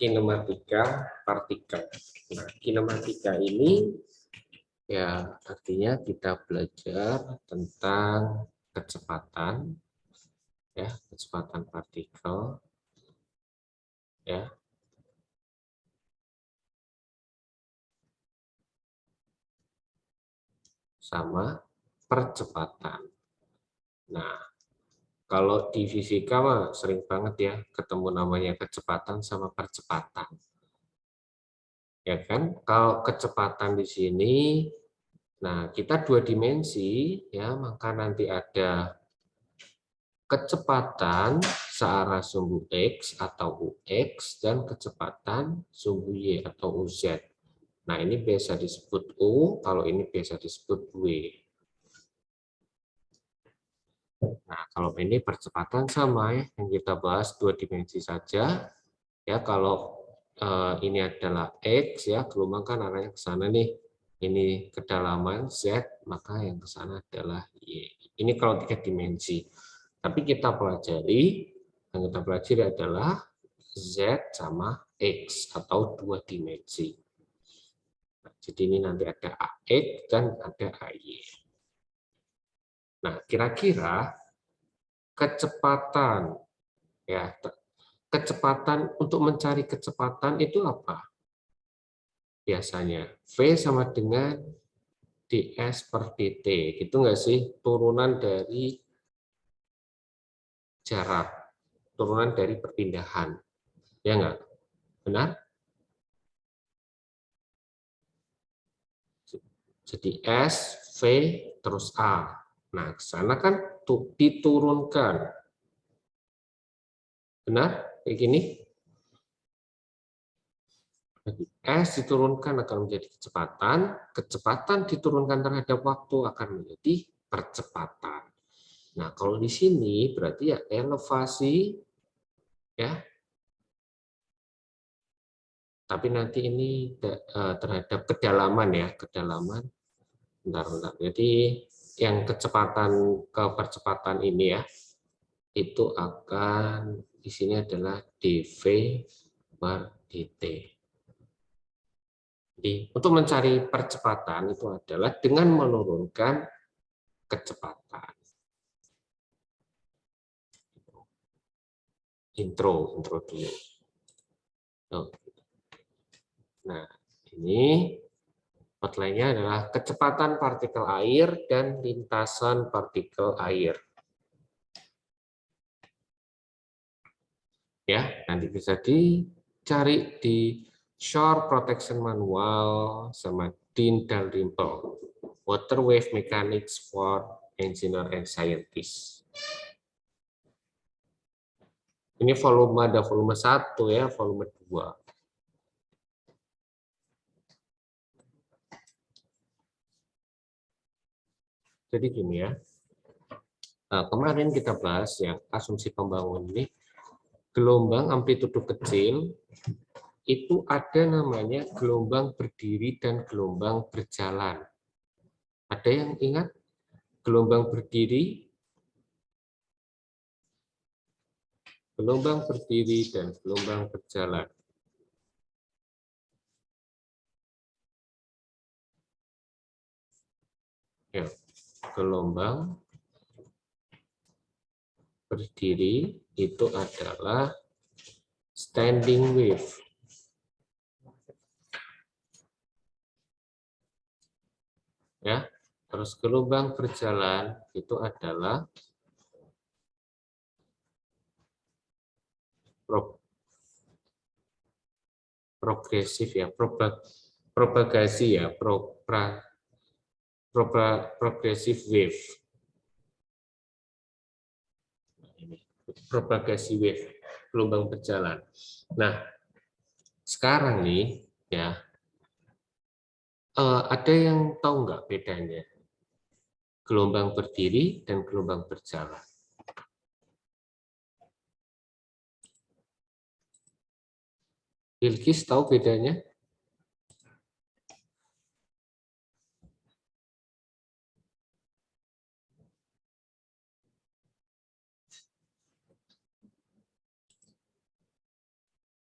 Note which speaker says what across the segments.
Speaker 1: kinematika partikel. Nah, kinematika ini ya artinya kita belajar tentang kecepatan, ya kecepatan partikel, ya sama percepatan. Nah, kalau di fisika mah sering banget ya ketemu namanya kecepatan sama percepatan. Ya kan? Kalau kecepatan di sini, nah kita dua dimensi ya, maka nanti ada kecepatan searah sumbu X atau UX dan kecepatan sumbu Y atau UZ. Nah, ini biasa disebut U, kalau ini biasa disebut W. Nah, kalau ini percepatan sama ya, yang kita bahas dua dimensi saja. Ya, kalau ini adalah X ya, gelombang kan arahnya ke sana nih. Ini kedalaman Z, maka yang ke sana adalah Y. Ini kalau tiga dimensi. Tapi yang kita pelajari adalah Z sama X atau dua dimensi. Nah, jadi ini nanti ada AX dan ada AY. Nah, kira-kira kecepatan ya, kecepatan untuk mencari kecepatan itu apa? Biasanya V sama dengan ds per dt, gitu nggak sih? Turunan dari jarak, turunan dari perpindahan, ya nggak? Benar? Jadi S, V, terus A. Nah, ke sana kan diturunkan. Benar? Kayak gini. S diturunkan akan menjadi kecepatan, kecepatan diturunkan terhadap waktu akan menjadi percepatan. Nah, kalau di sini berarti ya elevasi, ya. Tapi nanti ini terhadap kedalaman ya, kedalaman. Bentar. Jadi yang kecepatan ke percepatan ini ya, itu akan di sini adalah dv per dt. Jadi untuk mencari percepatan itu adalah dengan menurunkan kecepatan. Intro dulu. Nah, ini outline-nya adalah kecepatan partikel air dan lintasan partikel air. Ya, nanti bisa dicari di Shore Protection Manual sama Dean Dalrymple, Water Wave Mechanics for Engineer and Scientists. Ini volume, ada volume 1 ya, volume 2. Jadi gini ya, nah, kemarin kita bahas yang asumsi pembangunan ini, gelombang amplitudo kecil itu ada namanya gelombang berdiri dan gelombang berjalan. Ada yang ingat gelombang berdiri, gelombang berdiri dan gelombang berjalan? Ya, gelombang berdiri itu adalah standing wave. Ya, terus gelombang berjalan itu adalah progresif ya, propagasi ya, progresif wave. Propagasi wave, gelombang berjalan. Nah, sekarang nih ya, ada yang tahu nggak bedanya gelombang berdiri dan gelombang berjalan? Bilkis tahu bedanya?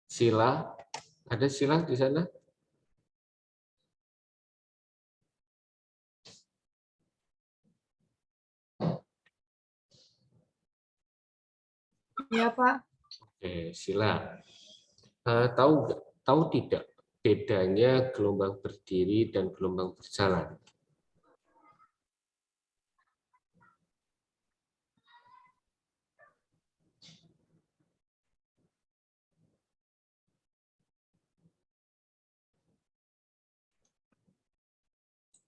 Speaker 1: Sila? Ada silang di sana?
Speaker 2: Ya, Pak.
Speaker 1: Oke, Sila. Tahu tidak bedanya gelombang berdiri dan gelombang berjalan?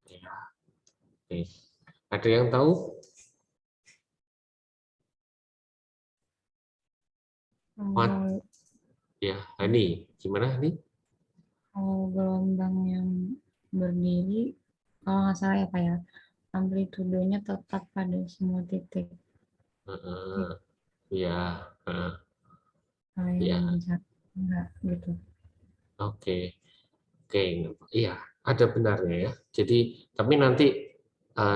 Speaker 1: Ya, oke. Ada yang tahu? Mat,
Speaker 2: Kalau,
Speaker 1: ya, ini gimana nih?
Speaker 2: kalau gelombang yang berdiri, kalau nggak salah ya, Pak ya, amplitudenya tetap pada semua titik. Gitu.
Speaker 1: Ya,
Speaker 2: Kalau yang
Speaker 1: ya,
Speaker 2: berjalan, enggak gitu.
Speaker 1: oke. Oke, iya, ada benarnya ya. Jadi, tapi nanti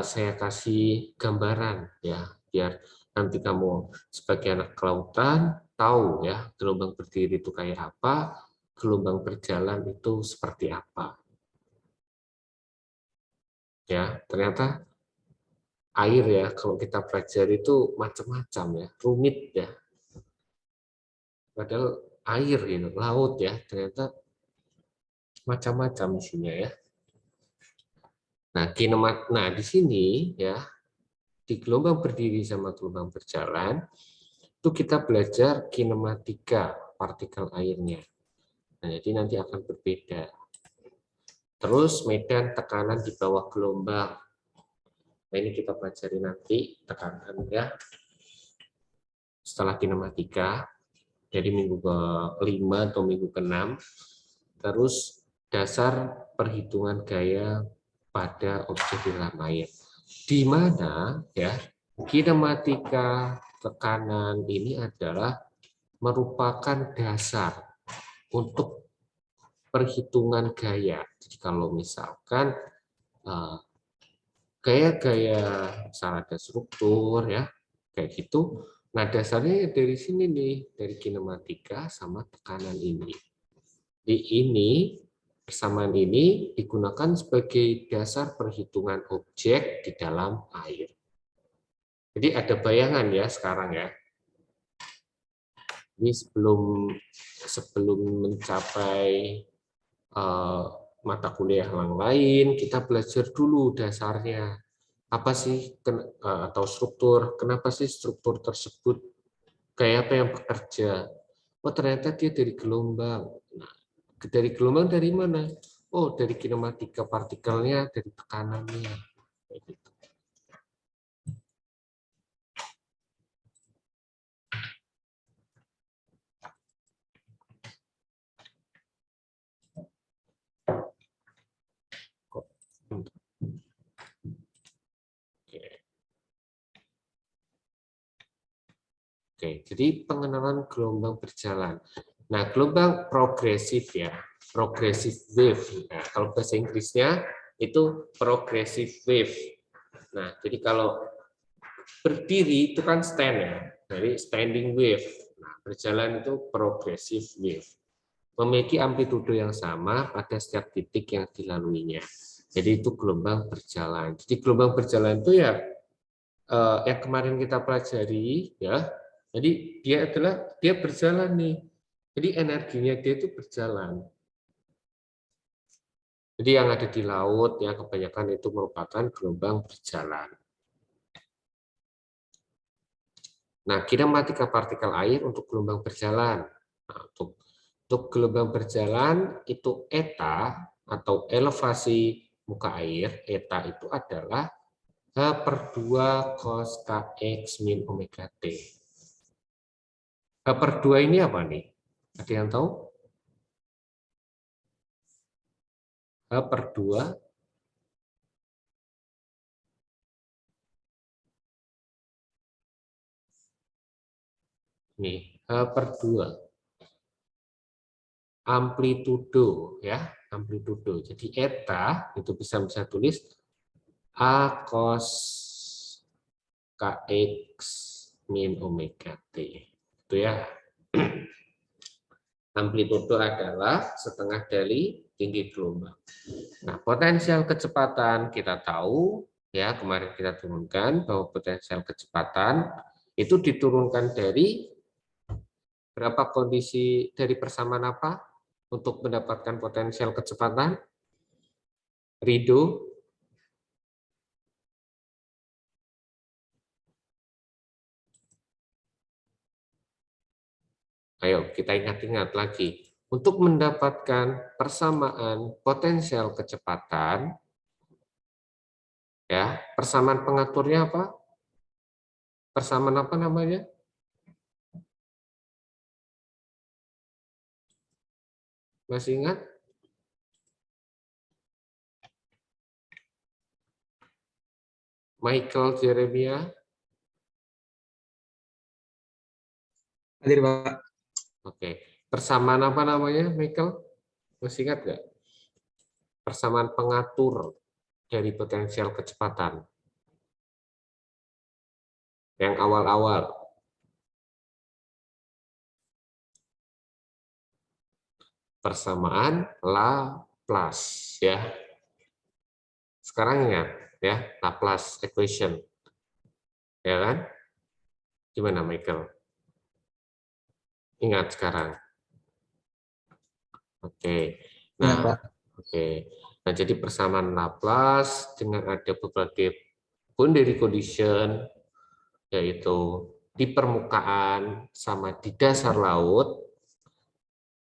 Speaker 1: saya kasih gambaran ya, biar nanti kamu sebagai anak kelautan tahu ya gelombang berdiri itu kayak apa, gelombang berjalan itu seperti apa. Ya, ternyata air ya kalau kita pelajari itu macam-macam ya, rumit ya. Padahal air gitu, laut ya, ternyata macam-macam isinya ya. Nah, di sini ya di gelombang berdiri sama gelombang berjalan, itu kita belajar kinematika partikel airnya. Nah, jadi nanti akan berbeda. Terus medan tekanan di bawah gelombang. Nah, ini kita pelajari nanti tekanan ya setelah kinematika. Jadi minggu ke-5 atau minggu ke-6. Terus dasar perhitungan gaya pada objek di dalam air. Di mana ya kinematika tekanan ini adalah merupakan dasar untuk perhitungan gaya. Jadi kalau misalkan eh, gaya-gaya misalnya ada struktur ya kayak gitu, nah dasarnya dari sini nih dari kinematika sama tekanan ini. Di ini persamaan ini digunakan sebagai dasar perhitungan objek di dalam air. Jadi ada bayangan ya sekarang ya. Ini sebelum sebelum mencapai mata kuliah yang lain, kita belajar dulu dasarnya. Apa sih atau struktur? Kenapa sih struktur tersebut kayak apa yang bekerja? Oh, ternyata dia dari gelombang. Nah, dari gelombang dari mana? Oh, dari kinematika partikelnya, dari tekanannya. Kayak gitu. Oke, jadi pengenalan gelombang berjalan. Nah, gelombang progresif ya, progressive wave. Nah, kalau bahasa Inggrisnya itu progressive wave. Nah, jadi kalau berdiri itu kan stand ya, dari standing wave. Nah, berjalan itu progressive wave. Memiliki amplitudo yang sama pada setiap titik yang dilaluinya. Jadi itu gelombang berjalan. Jadi gelombang berjalan itu ya yang kemarin kita pelajari ya. Jadi dia berjalan nih. Jadi energinya dia itu berjalan. Jadi yang ada di laut ya kebanyakan itu merupakan gelombang berjalan. Nah, kinematika partikel air untuk gelombang berjalan. Nah, untuk gelombang berjalan itu eta atau elevasi muka air, eta itu adalah H/2 cos kx min omega t. H/2 ini apa nih? Ada yang tahu? H/2 nih, H/2 amplitudo ya, amplitudo. Jadi eta itu bisa tulis A cos kx min omega t. Itu ya. Amplitudo adalah setengah dari tinggi gelombang. Nah, potensial kecepatan kita tahu, ya kemarin kita turunkan bahwa potensial kecepatan itu diturunkan dari berapa kondisi dari persamaan apa untuk mendapatkan potensial kecepatan? Rido? Ayo kita ingat-ingat lagi. Untuk mendapatkan persamaan potensial kecepatan, ya persamaan pengaturnya apa? Persamaan apa namanya? Masih ingat? Michael Jeremiah?
Speaker 3: Hadir, Pak.
Speaker 1: Oke. Persamaan apa namanya, Michael? Masih ingat nggak? Persamaan pengatur dari potensial kecepatan. Yang awal-awal. Persamaan Laplace, ya. Sekarang ingat, ya, Laplace equation. Ya kan? Gimana, Michael? Ingat sekarang. Oke.
Speaker 3: Ingat,
Speaker 1: Nah,
Speaker 3: Pak.
Speaker 1: oke. Nah, jadi persamaan Laplace dengan ada beberapa boundary condition, yaitu di permukaan sama di dasar laut,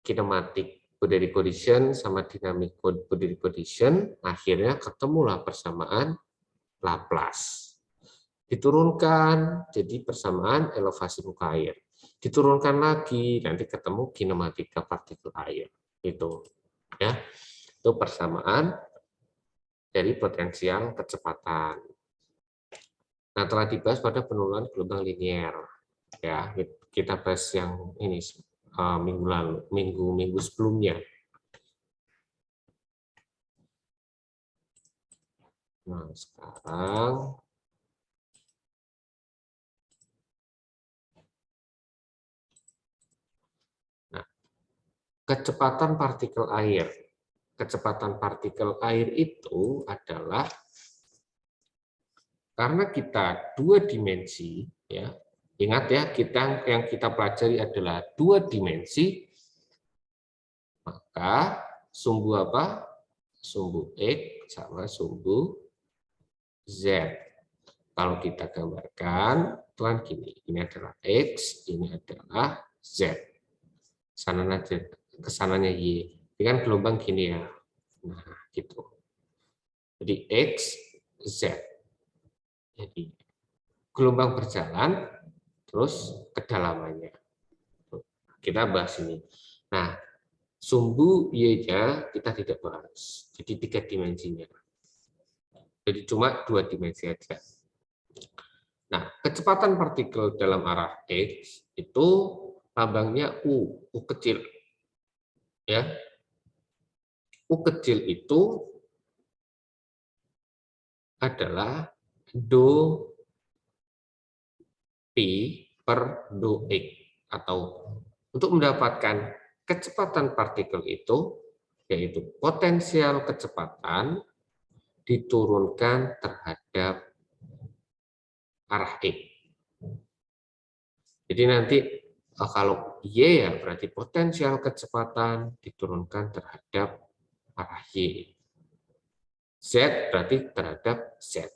Speaker 1: kinematic boundary condition sama dynamic boundary condition, akhirnya ketemulah persamaan Laplace. Diturunkan jadi persamaan elevasi muka air. Diturunkan lagi, nanti ketemu kinematika partikel air. Itu ya. Itu persamaan dari potensial kecepatan. Nah, telah dibahas pada penurunan gelombang linier. Ya, kita bahas yang ini minggu lalu, minggu sebelumnya. Nah, sekarang kecepatan partikel air. Kecepatan partikel air itu adalah karena kita dua dimensi, ya. Ingat ya, yang kita pelajari adalah dua dimensi, maka sumbu apa? Sumbu X sama sumbu Z. Kalau kita gambarkan, tuan gini, ini adalah X, ini adalah Z. Kesananya Y. Ini kan gelombang gini ya. Nah, gitu. Jadi X, Z. Jadi gelombang berjalan, terus kedalamannya. Kita bahas ini. Nah, sumbu Y-nya kita tidak bahas. Jadi 3 dimensinya. Jadi cuma 2 dimensi aja. Nah, kecepatan partikel dalam arah X itu lambangnya U kecil. Ya. U kecil itu adalah do P per do X, atau untuk mendapatkan kecepatan partikel itu, yaitu potensial kecepatan diturunkan terhadap arah X. Jadi nanti kalau Y ya berarti potensial kecepatan diturunkan terhadap arah Y. Z berarti terhadap Z.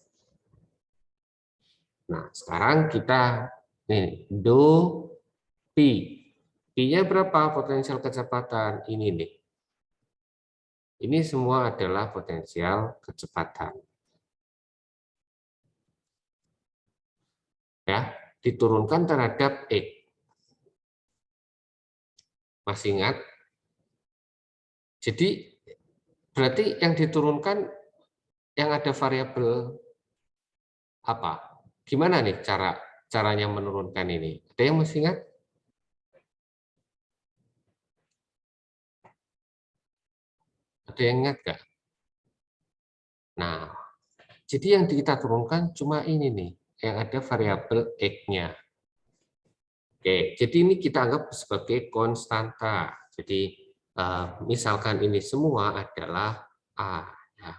Speaker 1: Nah, sekarang kita nih do P. P-nya berapa potensial kecepatan? Ini nih. Ini semua adalah potensial kecepatan. Ya, diturunkan terhadap X. Masih ingat? Jadi berarti yang diturunkan yang ada variabel apa? Gimana nih caranya menurunkan ini? Ada yang masih ingat? Ada yang ingat nggak? Nah, jadi yang kita turunkan cuma ini nih, yang ada variabel X-nya. Oke, jadi ini kita anggap sebagai konstanta. Jadi misalkan ini semua adalah A. Ya.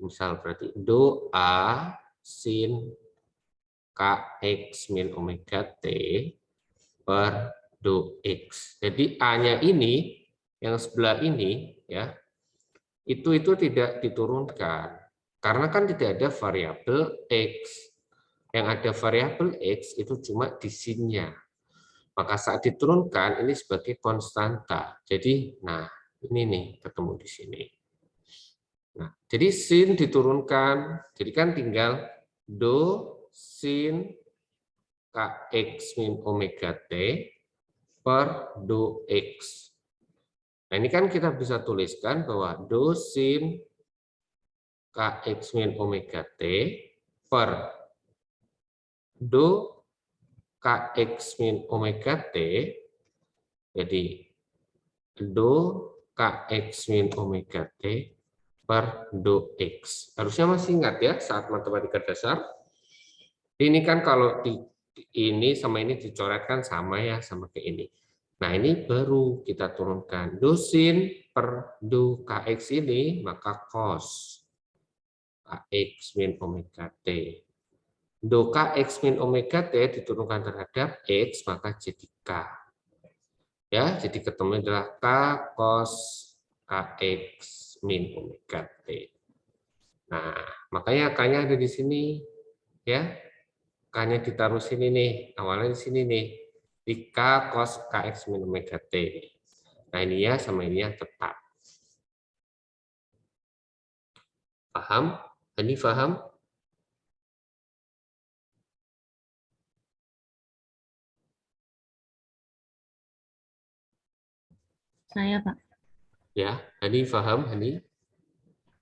Speaker 1: Misal berarti do A sin Kx min omega T per do X. Jadi A-nya ini, yang sebelah ini, ya itu tidak diturunkan. Karena kan tidak ada variabel X. Yang ada variabel X itu cuma di sin-nya. Maka saat diturunkan ini sebagai konstanta. Jadi, nah ini nih ketemu di sini. Nah, jadi sin diturunkan, jadi kan tinggal do sin Kx min omega T per do X. Nah, ini kan kita bisa tuliskan bahwa do sin Kx min omega T per do Kx min omega T, jadi do Kx min omega T per do X. Harusnya masih ingat ya saat matematika dasar. Ini kan kalau ini sama ini dicoretkan sama ya, sama kayak ini. Nah ini baru kita turunkan. Do sin per do Kx ini, maka cos Kx min omega T. Do Kx min omega T diturunkan terhadap X, maka jadi K. Ya, jadi ketemu adalah K cos Kx min omega T. Nah, makanya K-nya ada di sini. Ya, K-nya ditaruh sini nih. Awalnya di sini nih. Di K cos Kx min omega T. Nah, ini ya sama ini ya tetap. Paham? Ini paham?
Speaker 2: Saya, Pak.
Speaker 1: Ya, Hani paham, Hani?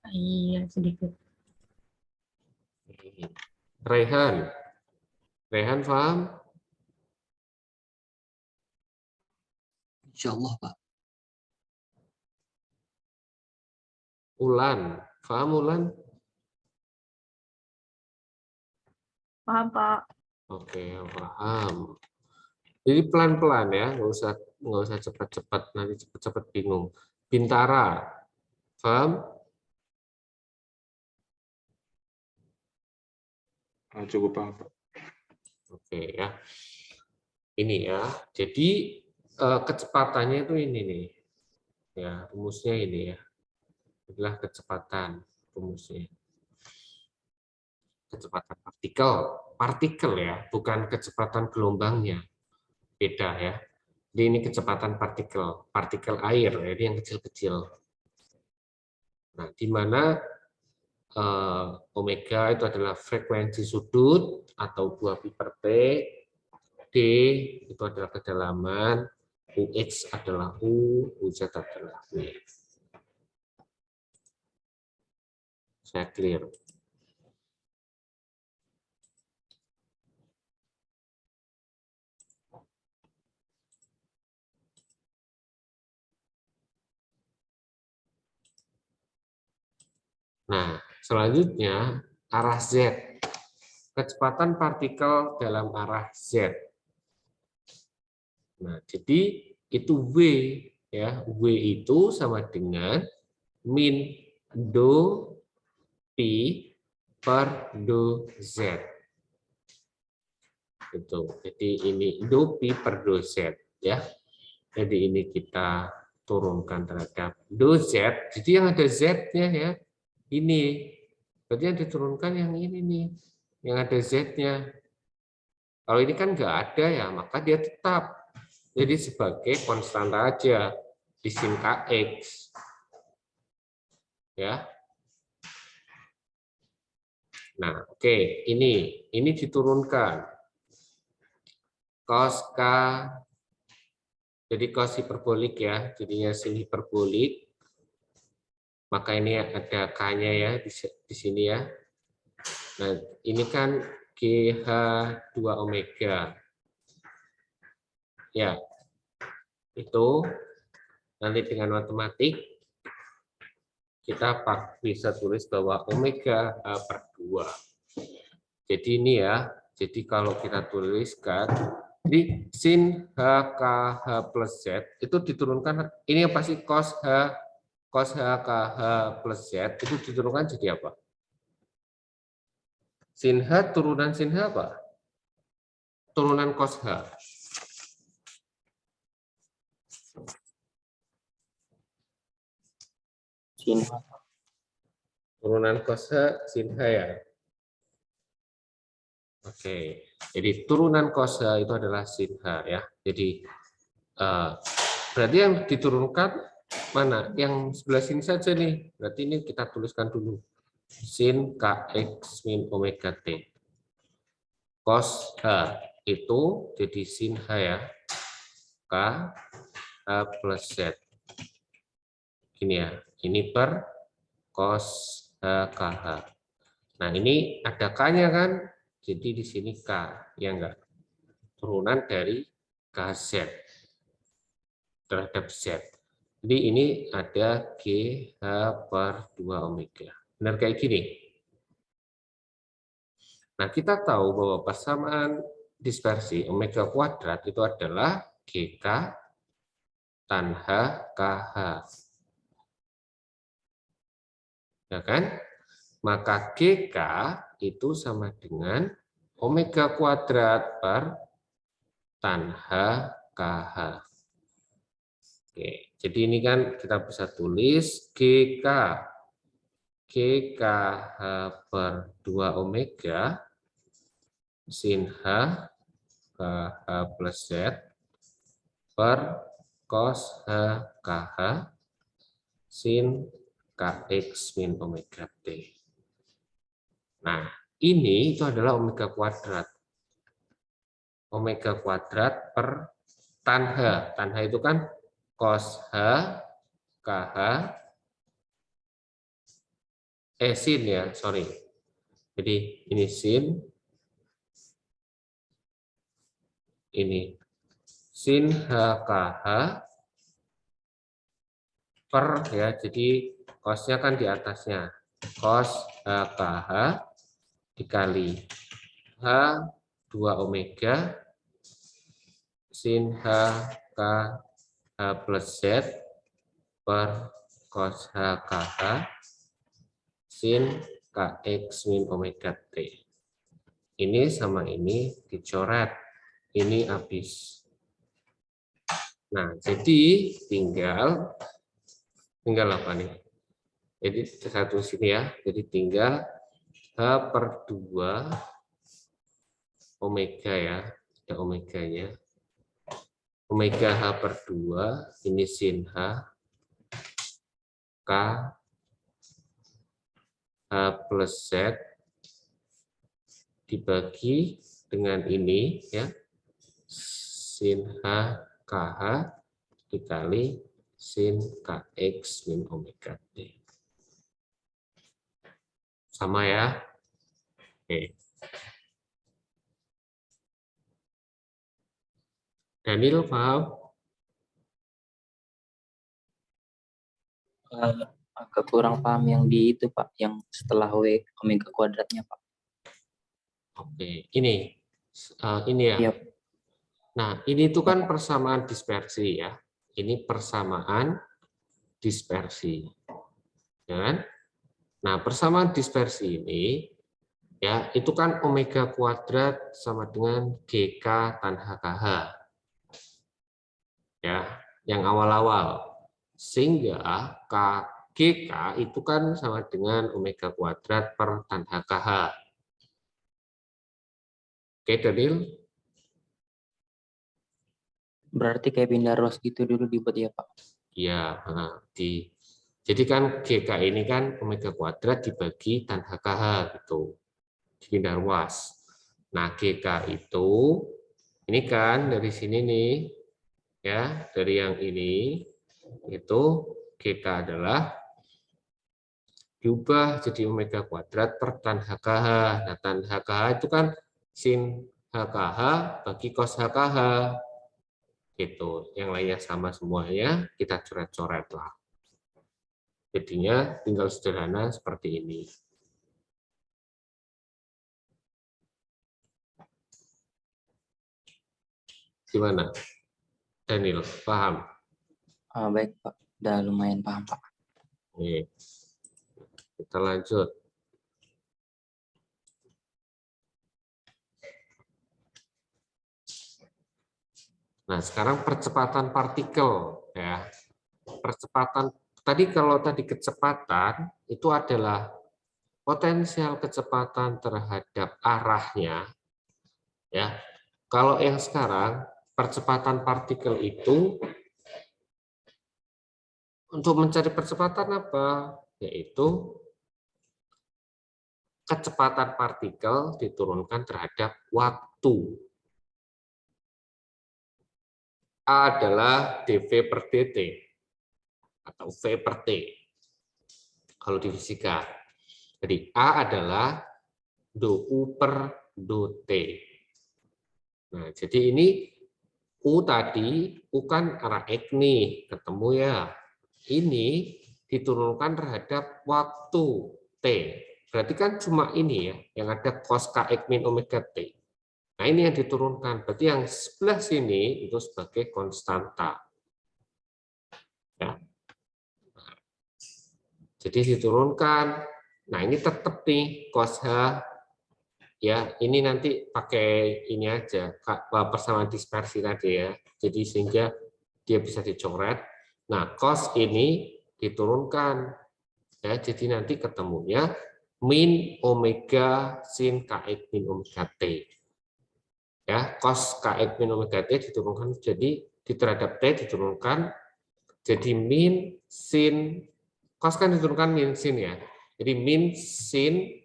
Speaker 2: Iya, sedikit.
Speaker 1: Rehan. Rehan paham?
Speaker 3: Insya Allah, Pak.
Speaker 1: Ulan. Paham Ulan?
Speaker 4: Paham, Pak.
Speaker 1: Oke, paham. Jadi pelan-pelan ya, nggak usah cepat-cepat, nanti cepat-cepat bingung. Bintara, paham?
Speaker 5: Cukup paham, Pak.
Speaker 1: Oke ya, ini ya. Jadi kecepatannya itu ini nih, ya rumusnya ini ya, adalah kecepatan rumusnya. Kecepatan partikel ya, bukan kecepatan gelombangnya, beda ya. Jadi ini kecepatan partikel air, jadi yang kecil-kecil. Nah, di mana omega itu adalah frekuensi sudut atau 2pi per T, D itu adalah kedalaman, UX adalah U, UZ adalah W. Saya clear. Nah, selanjutnya arah Z. Kecepatan partikel dalam arah Z. Nah, jadi itu W ya. W itu sama dengan min do pi per do Z. Itu. Jadi ini do pi per do Z ya. Jadi ini kita turunkan terhadap do Z. Jadi yang ada Z-nya ya. Ini. Berarti yang diturunkan yang ini nih. Yang ada Z-nya. Kalau ini kan nggak ada ya, maka dia tetap. Jadi sebagai konstanta aja di sin Kx. Ya. Nah, oke, ini diturunkan. Cos K, jadi cos hiperbolik ya, jadinya sin hiperbolik. Maka ini ada K-nya ya di sini ya. Nah, ini kan GH2 omega. Ya, itu nanti dengan matematik kita bisa tulis bahwa omega H per 2. Jadi ini ya, jadi kalau kita tuliskan Jadi sin H KH plus Z itu diturunkan, ini apa sih, cos H KH plus Z itu diturunkan jadi apa? Sin H turunan sin H apa? Turunan cos H.
Speaker 3: Sin
Speaker 1: Turunan cos H sin H ya. Oke, jadi turunan cos H itu adalah sin H ya. Jadi berarti yang diturunkan mana? Yang sebelah sini saja nih. Berarti ini kita tuliskan dulu. Sin Kx min omega T. Cos H itu jadi sin H ya. K H plus Z. Ini ya. Ini per cos H KH. Nah, ini ada K-nya kan? Jadi di sini K, ya enggak? Turunan dari KZ terhadap Z. Jadi ini ada GH per 2 omega. Benar kayak gini? Nah, kita tahu bahwa persamaan dispersi omega kuadrat itu adalah GK tan H KH. Ya kan? Maka GK itu sama dengan omega kuadrat per tan H KH. Oke, jadi ini kan kita bisa tulis GKH per 2 omega sin H KH plus Z per cos H KH sin KX min omega T. Nah, ini itu adalah omega kuadrat. Omega kuadrat per tan H. Tan H itu kan cos H KH sin ya, sorry. Jadi ini sin, ini sin HKH per ya, jadi cosnya kan di atasnya, cos HKH dikali H 2 omega sin HKH plus Z per cos HKH sin KX min omega T. Ini sama ini dicoret, ini habis. Nah, jadi tinggal apa nih? Jadi satu sini ya. Jadi tinggal H per 2 omega ya. Ada omeganya. Omega H per 2, ini sin H. K H plus Z dibagi dengan ini ya. Sin H KH dikali sin KX min omega T. Sama ya. Oke. Daniel paham?
Speaker 3: agak kurang paham yang di itu Pak, yang setelah W omega kuadratnya Pak.
Speaker 1: Oke, ini ya.
Speaker 3: Iya.
Speaker 1: Nah, ini itu kan persamaan dispersi ya. Ini persamaan dispersi. Ya kan? Nah, persamaan dispersi ini ya, itu kan omega kuadrat sama dengan GK tan HKH. Ya, yang awal-awal. Sehingga GK itu kan sama dengan omega kuadrat per tan HKH. Oke, Daniel?
Speaker 3: Berarti kayak pindah ruas gitu dulu dibuat ya Pak.
Speaker 1: Ya, jadi kan GK ini kan omega kuadrat dibagi tan HKH gitu, dipindah ruas. Nah, GK itu ini kan dari sini nih, ya, dari yang ini itu GK adalah diubah jadi omega kuadrat per tan HKH. Nah, tan HKH itu kan sin HKH bagi cos HKH. Gitu. Yang lainnya sama semuanya, kita coret-coret lah. Jadinya tinggal sederhana seperti ini. Gimana? Daniel, paham?
Speaker 3: Baik Pak, udah lumayan paham Pak.
Speaker 1: Oke. Kita lanjut. Nah, sekarang percepatan partikel ya. Percepatan tadi kalau tadi kecepatan itu adalah potensial kecepatan terhadap arahnya ya. Kalau yang sekarang percepatan partikel itu untuk mencari percepatan apa? Yaitu kecepatan partikel diturunkan terhadap waktu. A adalah dv per dt atau v per t kalau di fisika. Jadi A adalah do U per do T. Nah, jadi ini U tadi, U kan arah X nih, ketemu ya. Ini diturunkan terhadap waktu T. Berarti kan cuma ini ya, yang ada cos kx min omega T. Nah, ini yang diturunkan. Berarti yang sebelah sini itu sebagai konstanta. Ya. Jadi diturunkan. Nah, ini tetap nih cos H. Ya, ini nanti pakai ini aja, persamaan dispersi tadi ya. Jadi sehingga dia bisa dicoret. Nah, cos ini diturunkan. Ya, jadi nanti ketemunya min omega sin kx min omega T. Ya, cos kx min omega T diturunkan jadi terhadap T diturunkan jadi min sin, cos kan diturunkan min sin ya. Jadi min sin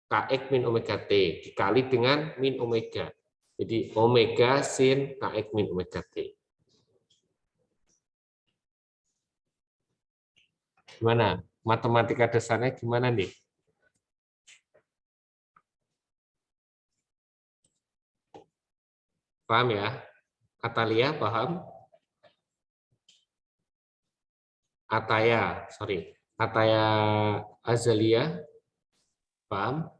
Speaker 1: kx min omega T dikali dengan min omega. Jadi omega sin kx min omega T. Gimana? Matematika dasarnya gimana nih? Paham ya? Atalia paham? Ataya, sorry. Ataya Azalia paham?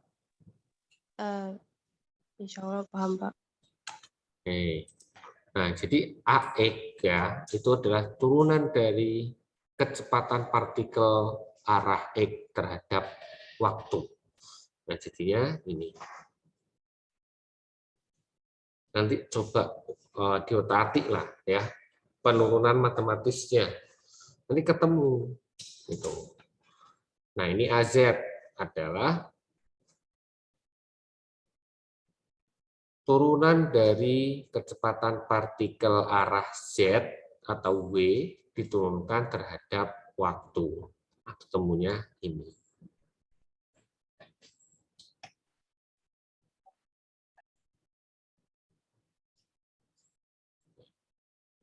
Speaker 4: Insya Allah paham, Pak.
Speaker 1: Oke. Nah, jadi AX ya, itu adalah turunan dari kecepatan partikel arah X terhadap waktu. Nah, jadinya ini. Nanti coba diotak-atik lah ya, penurunan matematisnya. Nanti ketemu gitu. Nah, ini AZ adalah turunan dari kecepatan partikel arah Z atau W diturunkan terhadap waktu. Ketemunya ini.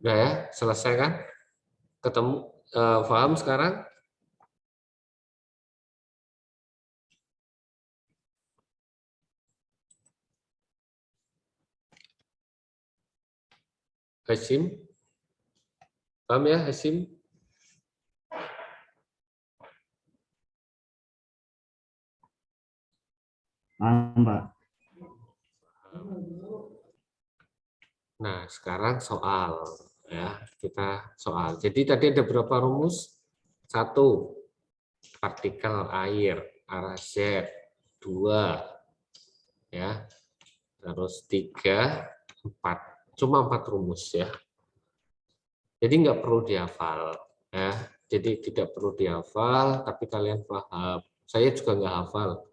Speaker 1: Udah ya, selesai kan? Ketemu, paham sekarang? Hasim? Paham ya, Hasim?
Speaker 5: Paham, Pak.
Speaker 1: Nah, sekarang soal ya, kita soal. Jadi tadi ada berapa rumus? 1, partikel air arah Z. 2, ya. Terus 3, 4. Cuma 4 rumus ya. Jadi nggak perlu dihafal ya. Jadi tidak perlu dihafal, tapi kalian paham. Saya juga nggak hafal.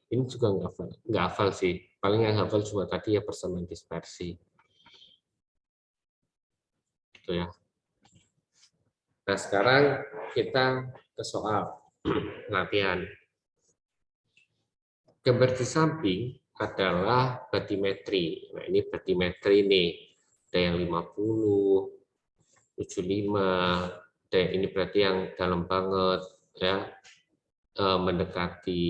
Speaker 1: Ini juga nggak hafal sih. Paling yang hafal cuma tadi ya persamaan dispersi. Gitu ya. Nah, sekarang kita ke soal latihan. Gambar di samping adalah batimetri. Nah, ini batimetri nih. Ada yang 50, 75, dan ini berarti yang dalam banget ya, mendekati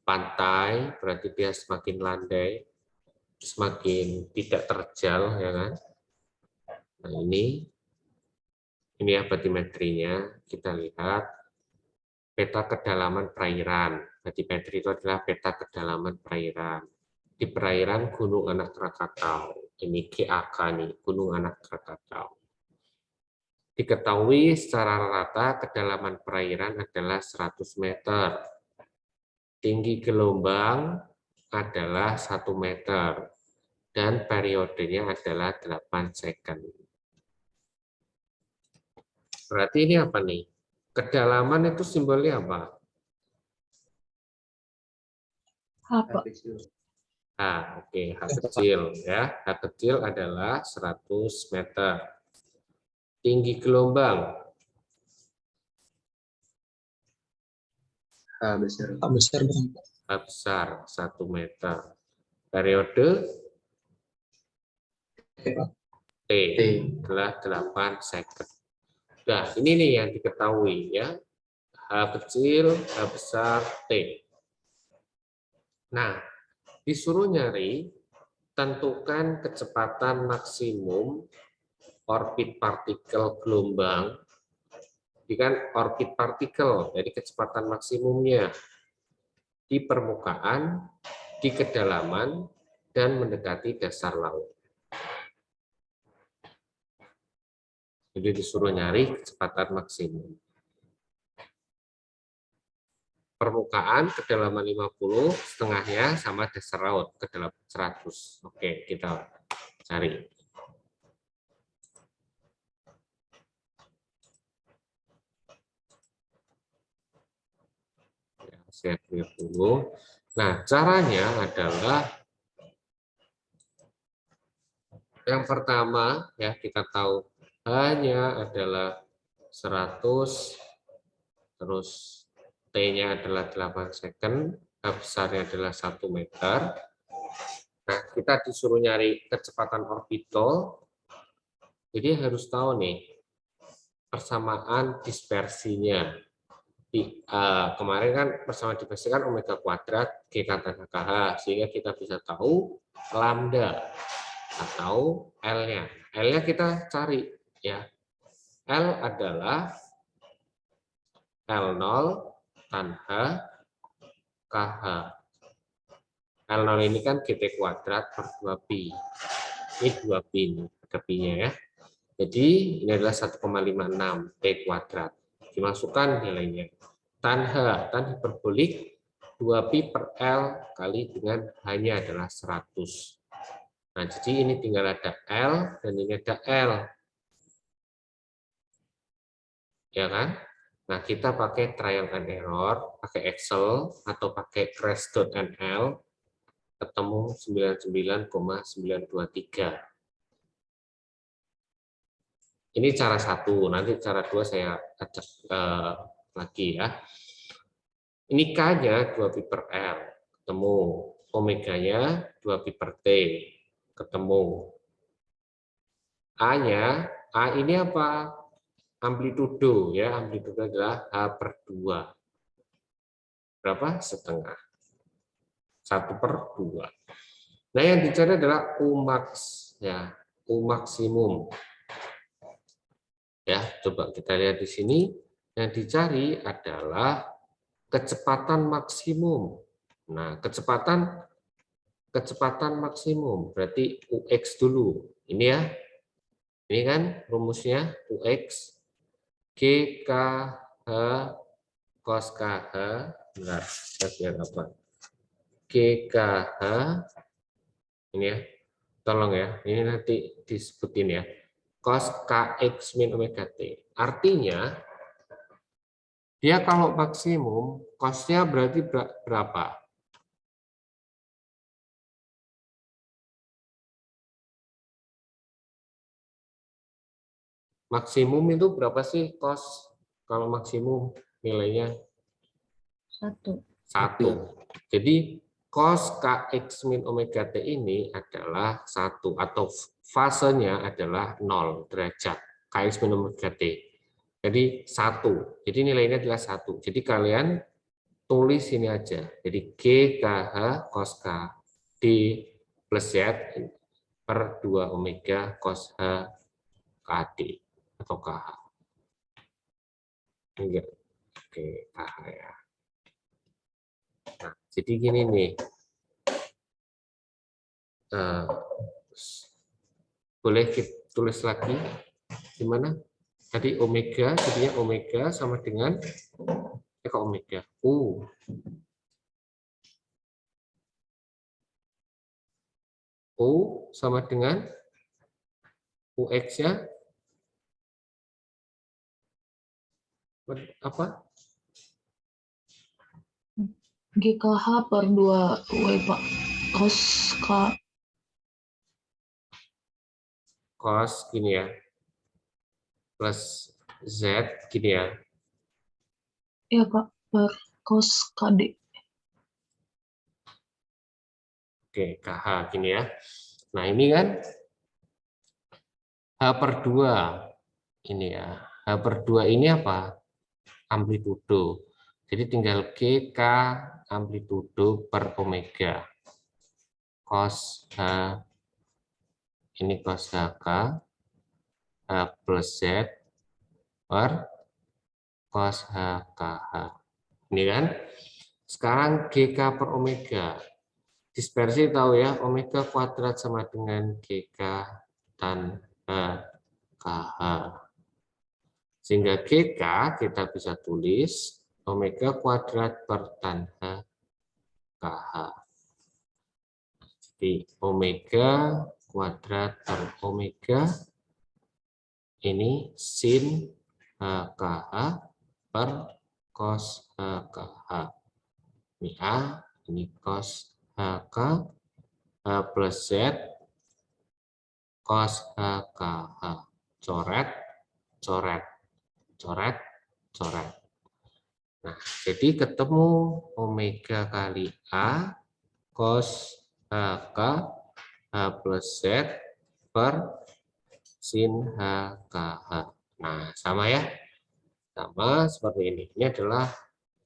Speaker 1: pantai, berarti dia semakin landai, semakin tidak terjal ya kan. Nah, ini ya batimetrinya, kita lihat peta kedalaman perairan. Batimetri itu adalah peta kedalaman perairan di perairan Gunung Anak Krakatau. Ini GAK nih, Gunung Anak Krakatau. Diketahui secara rata kedalaman perairan adalah 100 meter. Tinggi gelombang adalah 1 meter. Dan periodenya adalah 8 second. Berarti ini apa nih? Kedalaman itu simbolnya apa?
Speaker 4: Apa?
Speaker 1: H, oke, H kecil ya. H kecil adalah 100 meter. Tinggi gelombang
Speaker 3: besar.
Speaker 1: H besar 1 meter. Periode T adalah 8 second. Nah, ini nih yang diketahui ya. H kecil, H besar, T. Nah, disuruh nyari, tentukan kecepatan maksimum orbit partikel gelombang. Ini kan orbit partikel, jadi kecepatan maksimumnya di permukaan, di kedalaman, dan mendekati dasar laut. Jadi disuruh nyari kecepatan maksimum. Permukaan kedalaman 50, setengahnya sama dasar laut kedalaman 100. Oke, kita cari. Ya, saya clear dulu. Nah, caranya adalah yang pertama ya kita tahu hanya adalah 100, terus T-nya adalah 8 second, H besarnya adalah 1 meter. Nah, kita disuruh nyari kecepatan orbital, jadi harus tahu nih persamaan dispersinya. Kemarin kan persamaan dispersi kan omega kuadrat G kata KH, sehingga kita bisa tahu lambda atau L-nya. L-nya kita cari ya. L adalah L0 tan H KH. L0 ini kan GT kuadrat per 2pi. Ini 2pi nih, ada pi-nya ya. Jadi ini adalah 1,56 T kuadrat. Dimasukkan nilainya. Tan H, tan hiperbolik 2pi per L kali dengan hanya adalah 100. Nah, jadi ini tinggal ada L dan ini ada L. Ya kan? Nah, kita pakai trial and error, pakai Excel atau pakai crash.nl, ketemu 99,923. Ini cara satu, nanti cara dua saya acak lagi ya. Ini K-nya 2pi per L, ketemu. Omega-nya 2pi per T, ketemu. A-nya, A ini apa? Amplitudo ya, amplitudo adalah H per 2. Berapa? Setengah. 1/2. Nah, yang dicari adalah Umax ya, U maksimum. Ya, coba kita lihat di sini. Yang dicari adalah kecepatan maksimum. Nah, kecepatan maksimum berarti UX dulu. Ini ya. Ini kan rumusnya UX G K H cos KH. Benar, biar apa? G K H ini ya. Tolong ya, ini nanti disebutin ya. Cos KX min omega T. Artinya dia kalau maksimum cosnya berarti berapa? Maksimum itu berapa sih cos? Kalau maksimum nilainya
Speaker 2: 1.
Speaker 1: 1. Jadi cos KX min omega T ini adalah 1 atau fasenya adalah 0 derajat KX min omega T. Jadi 1. Jadi nilainya adalah 1. Jadi kalian tulis ini aja. Jadi GKH cos K D plus Z per 2 omega cos H KD atau KH. Enggak. Oke, KH ya. Nah, jadi gini nih. Boleh kita tulis lagi. Gimana? Tadi omega, jadinya omega sama dengan omega. U sama dengan UX-nya apa?
Speaker 5: GKH per 2W, Pak. Cos K.
Speaker 1: Cos gini ya. Plus Z gini ya.
Speaker 5: Ya, Pak. Per cos KD.
Speaker 1: Oke, KH gini ya. Nah, ini kan H per 2. Ini ya. H per 2 ini apa? Amplitudo. Jadi tinggal GK amplitudo per omega. Cos H, ini cos HK, H plus Z per cos HKH. Ini kan. Sekarang GK per omega. Dispersi tahu ya, omega kuadrat sama dengan GK tan HKH. Sehingga GK kita bisa tulis omega kuadrat per tan HKH. Jadi omega kuadrat per omega ini sin HKH per cos HKH. Ini A, ini cos HK, H plus Z, cos HKH. Coret, coret, coret, coret. Nah, jadi ketemu omega kali A, cos HK, H plus Z, per sin HKH. Nah, sama ya. Sama seperti ini. Ini adalah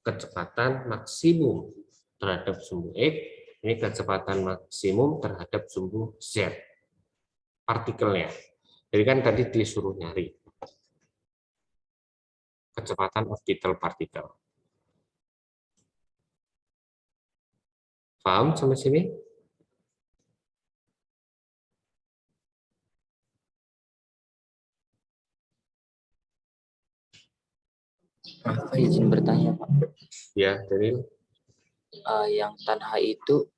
Speaker 1: kecepatan maksimum terhadap sumbu X. Ini kecepatan maksimum terhadap sumbu Z. Partikelnya. Jadi kan tadi disuruh nyari kecepatan orbital partikel. Paham sampai sini?
Speaker 3: Apa izin bertanya, Pak?
Speaker 1: Ya, dari
Speaker 3: Yang tan H itu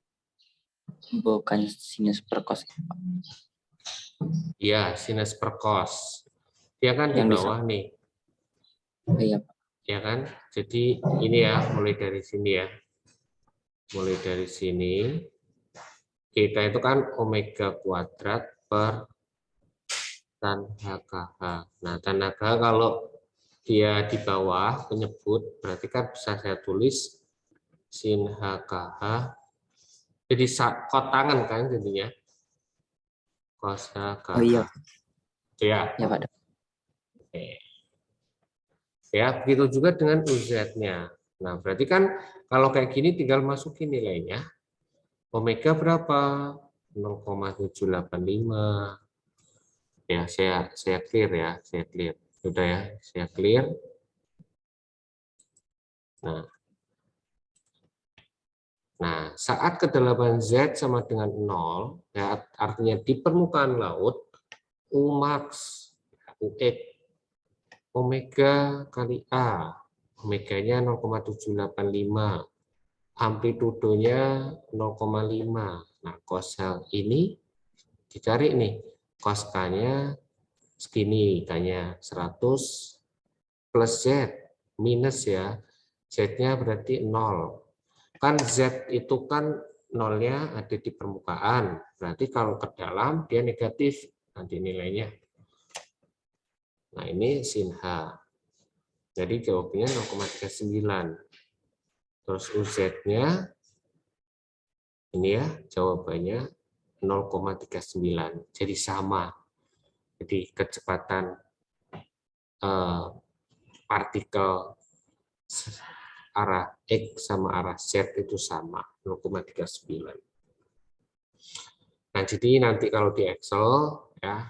Speaker 3: bukan sinus per cos, Pak.
Speaker 1: ya sinus per cos. Dia kan di
Speaker 3: Yang
Speaker 1: bawah nih.
Speaker 3: Iya, Pak.
Speaker 1: Ya kan? Jadi ini ya, mulai dari sini ya. Mulai dari sini. Kita itu kan omega kuadrat per tan HKH. Nah, tan HKH kalau dia di bawah penyebut, berarti kan bisa saya tulis sin HKH. Jadi kotangan kan jadinya. Cos HKH.
Speaker 3: Oh iya.
Speaker 1: Ya.
Speaker 3: Ya, Pak.
Speaker 1: Oke. Ya, begitu juga dengan UZ-nya. Nah, berarti kan kalau kayak gini tinggal masukin nilainya. Omega berapa? 0,785. Ya, saya clear ya, saya clear. Sudah ya, saya clear. Nah, saat kedalaman Z sama dengan 0, ya, artinya di permukaan laut, Umax, UX, omega kali A, omeganya 0,785, amplitudonya 0,5. Nah, cos hal ini dicari nih, cos K-nya segini, K-nya 100 plus Z, minus ya, Z-nya berarti 0. Kan Z itu kan nolnya ada di permukaan, berarti kalau ke dalam dia negatif nanti nilainya. Nah, ini sin H. Jadi jawabannya 0,39. Terus UZ-nya ini ya, jawabannya 0,39. Jadi sama. Jadi kecepatan partikel arah X sama arah Z itu sama, 0,39. Nah, jadi nanti kalau di Excel ya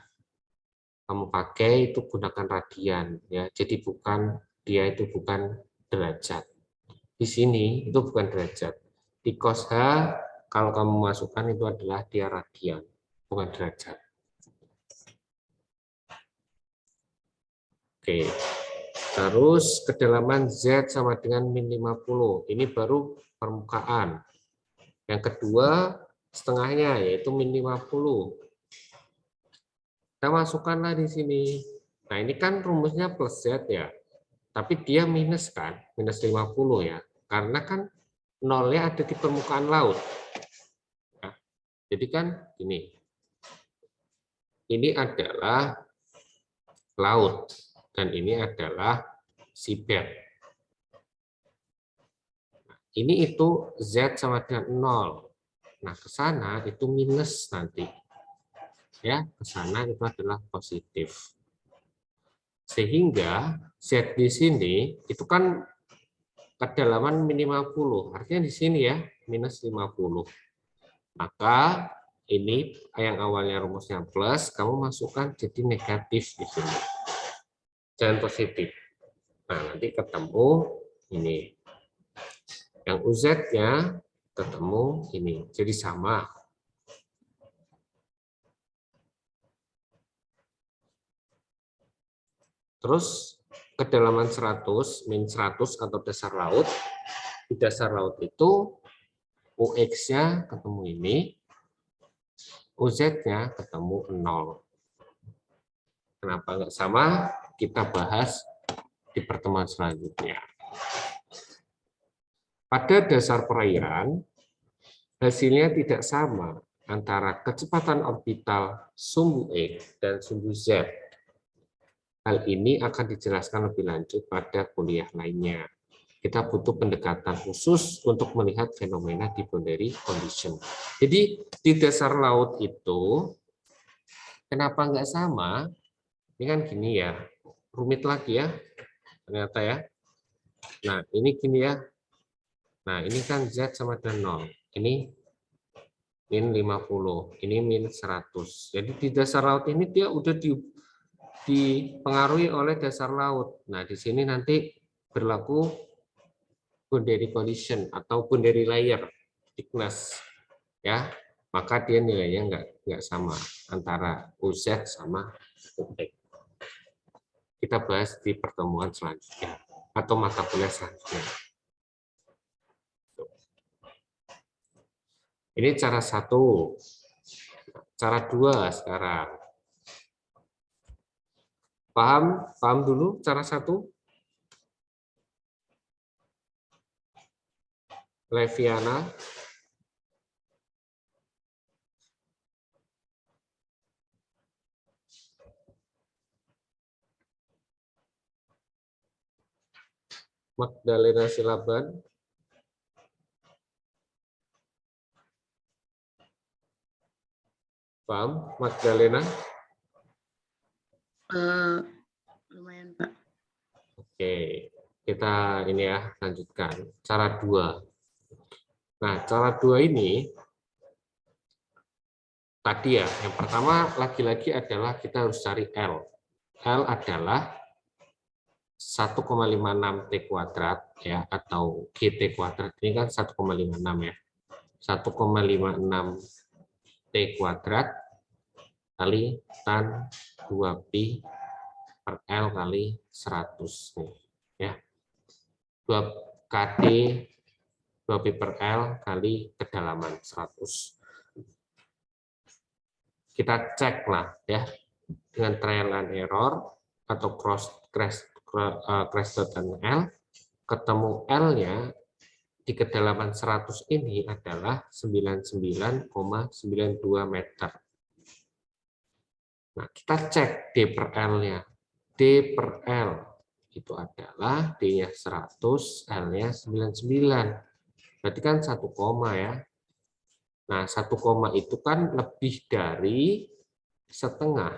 Speaker 1: kamu pakai itu gunakan radian ya. Jadi dia itu bukan derajat. Di sini itu bukan derajat. Di cos H kalau kamu masukkan itu adalah dia radian, bukan derajat. Oke. Terus kedalaman Z sama dengan min 50. Ini baru permukaan. Yang kedua setengahnya yaitu min 50. Kita masukkanlah di sini. Nah, ini kan rumusnya plus Z ya. Tapi dia minus kan, minus 50 ya. Karena kan nolnya ada di permukaan laut. Nah, jadi kan ini. Ini adalah laut dan ini adalah seabed. Ini itu Z sama dengan 0. Nah, ke sana itu minus nanti. Ya, ke sana itu adalah positif. Sehingga Z di sini itu kan kedalaman min 50. Artinya di sini ya, minus 50. Maka ini yang awalnya rumusnya plus, kamu masukkan jadi negatif di sini. Jangan positif. Nah, nanti ketemu ini. Yang UZ-nya ketemu ini. Jadi sama. Terus kedalaman 100, min 100 atau dasar laut. Di dasar laut itu UX-nya ketemu ini. UZ-nya ketemu 0. Kenapa nggak sama? Kita bahas di pertemuan selanjutnya. Pada dasar perairan, hasilnya tidak sama antara kecepatan orbital sumbu X dan sumbu Z. Hal ini akan dijelaskan lebih lanjut pada kuliah lainnya. Kita butuh pendekatan khusus untuk melihat fenomena di boundary condition. Jadi di dasar laut itu, kenapa nggak sama? Ini kan gini ya, rumit lagi ya, ternyata ya. Nah, ini gini ya. Nah, ini kan Z sama dengan 0. Ini min 50, ini min 100. Jadi di dasar laut ini dia udah dipengaruhi oleh dasar laut. Nah, di sini nanti berlaku boundary condition atau boundary layer thickness, ya. Maka dia nilainya nggak sama antara UZ sama UX. Kita bahas di pertemuan selanjutnya atau mata kuliah selanjutnya. Ini cara 1. Cara 2 sekarang. Paham? Paham dulu cara 1? Leviana. Magdalena Silaban. Paham, Magdalena?
Speaker 2: Lumayan, Pak.
Speaker 1: Oke, kita ini ya lanjutkan. Cara 2. Nah, cara 2 ini tadi ya, yang pertama lagi-lagi adalah kita harus cari L. L adalah 1,56 T kuadrat ya atau GT kuadrat. Ini kan 1,56 ya. 1,56 T kuadrat kali tan 2pi per L kali 100 nih ya. 2 KD 2pi per L kali kedalaman 100. Kita cek lah ya dengan trial and error atau crash dan L, ketemu L-nya di kedalaman 100 ini adalah 99,92 meter. Nah, kita cek D per L-nya. D per L itu adalah D-nya 100, L-nya 99. Berarti kan 1 koma ya. Nah, 1 koma itu kan lebih dari setengah.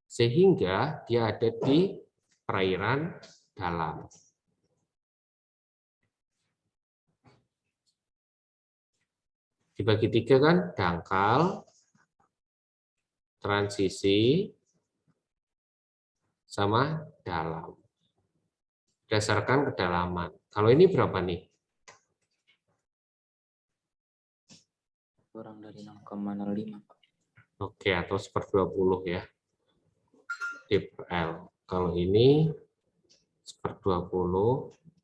Speaker 1: Sehingga dia ada di perairan dalam. Dibagi 3 kan dangkal, transisi, sama dalam. Berdasarkan kedalaman. Kalau ini berapa nih?
Speaker 3: Kurang dari 0,05.
Speaker 1: Oke, atau 1/20 ya. D per L. Kalau ini per 20.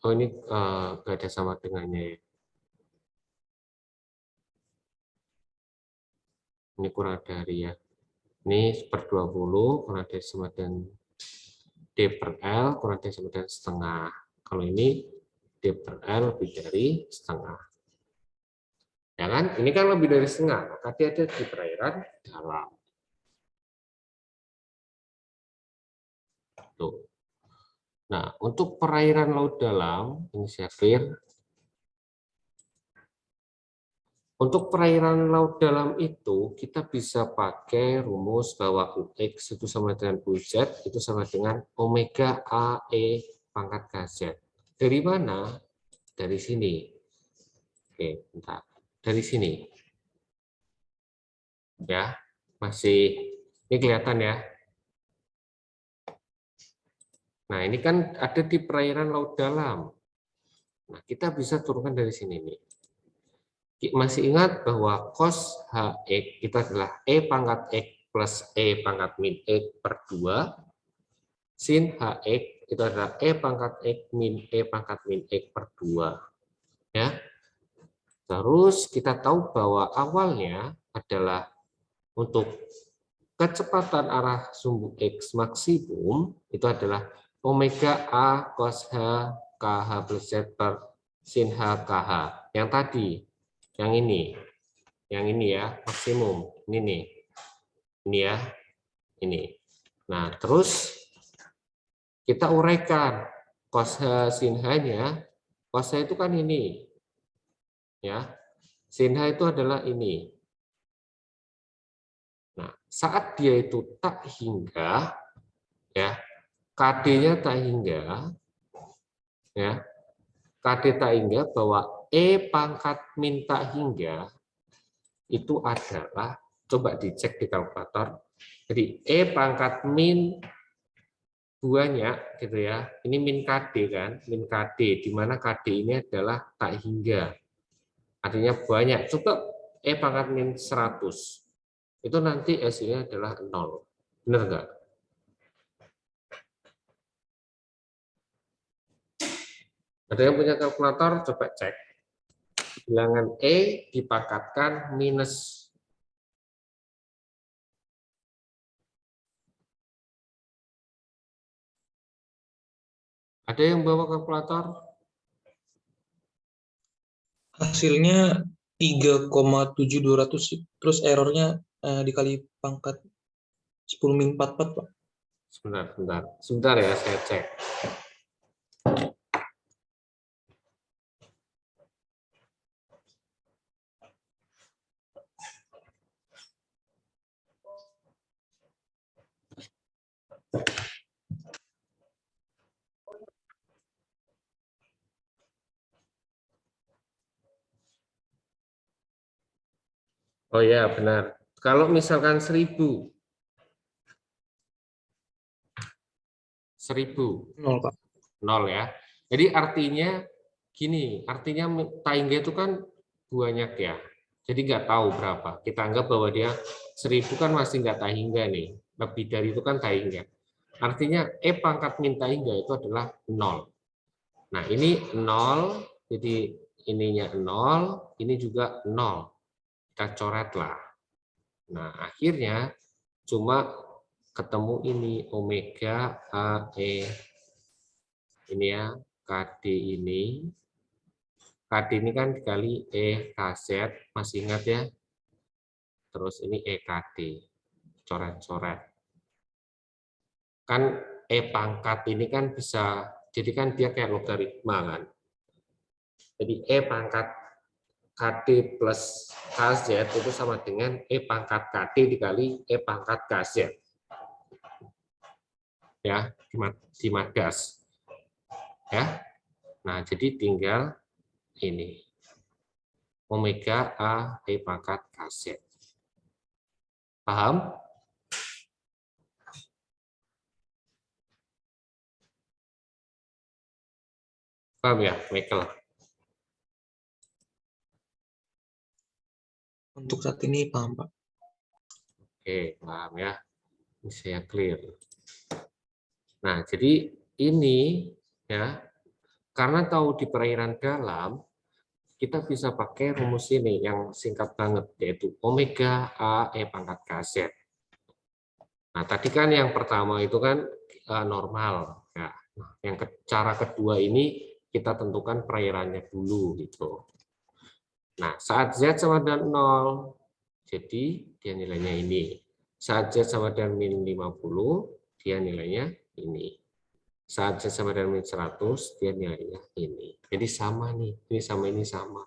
Speaker 1: Oh, ini nggak ada sama dengannya ya. Ini kurang dari ya. Ini per 20 kurang dari sama dengan D per L kurang dari sama dengan setengah. Kalau ini D per L lebih dari setengah. Ya kan? Ini kan lebih dari setengah, maka dia ada di perairan dalam. Tuh. Nah, untuk perairan laut dalam, ini saya clear. Untuk perairan laut dalam itu, kita bisa pakai rumus bahwa UX itu sama dengan UZ, itu sama dengan omega AE pangkat KZ. Dari mana? Dari sini. Oke, bentar. Dari sini. Ya, masih, ini kelihatan ya. Nah, ini kan ada di perairan laut dalam. Nah, kita bisa turunkan dari sini nih. Masih ingat bahwa cos HX itu adalah E pangkat X plus E pangkat min X per 2. Sin HX itu adalah E pangkat X min E pangkat min X per 2. Ya. Terus kita tahu bahwa awalnya adalah untuk kecepatan arah sumbu X maksimum itu adalah omega A cos H KH plus Z per sin H KH. Yang tadi. Yang ini ya, maksimum. Ini nih. Ini ya. Ini. Nah, terus kita uraikan cos H sin H-nya. Cos H itu kan ini. Ya. Sin H itu adalah ini. Nah, saat dia itu tak hingga ya, KD-nya tak hingga ya. KD tak hingga bahwa E pangkat min tak hingga itu adalah, coba dicek di kalkulator. Jadi E pangkat min banyak gitu ya. Ini min KD kan, min KD di mana KD ini adalah tak hingga. Artinya banyak. Coba E pangkat min 100. Itu nanti hasilnya adalah 0. Benar enggak? Ada yang punya kalkulator, coba cek. Bilangan E dipangkatkan minus. Ada yang bawa kalkulator?
Speaker 6: Hasilnya 3,7200 terus errornya dikali pangkat 10 min 44, Pak.
Speaker 1: Sebentar ya, saya cek. Oh ya, benar. Kalau misalkan 1000.
Speaker 6: 0, Pak.
Speaker 1: 0 ya. Jadi artinya gini, artinya tahingga itu kan banyak ya. Jadi nggak tahu berapa. Kita anggap bahwa dia 1000 kan masih nggak tahingga nih. Lebih dari itu kan tahingga. Artinya E pangkat min tahingga itu adalah 0. Nah ini 0, jadi ininya 0, ini juga 0. Kita coret lah. Nah akhirnya cuma ketemu ini omega AE. Ini ya, KD ini. KD ini kan dikali E KZ, masih ingat ya? Terus ini EKD, coret-coret. Kan E pangkat ini kan bisa, jadi kan dia kayak logaritma kan. Jadi E pangkat KD plus KZ itu sama dengan E pangkat KD dikali E pangkat KZ. Ya, di Madas. Ya. Nah, jadi tinggal ini. Omega A E pangkat KZ. Paham? Paham ya, Michael?
Speaker 6: Untuk saat ini paham, Pak.
Speaker 1: Oke, paham ya. Ini saya clear. Nah, jadi ini ya, karena tahu di perairan dalam, kita bisa pakai rumus ini yang singkat banget, yaitu omega A E pangkat KZ. Nah, tadi kan yang pertama itu kan normal. Ya. Nah, yang cara kedua ini kita tentukan perairannya dulu gitu. Nah, saat Z sama dengan 0, jadi dia nilainya ini. Saat Z sama dengan min 50, dia nilainya ini. Saat Z sama dengan min 100, dia nilainya ini. Jadi sama nih, ini sama ini sama.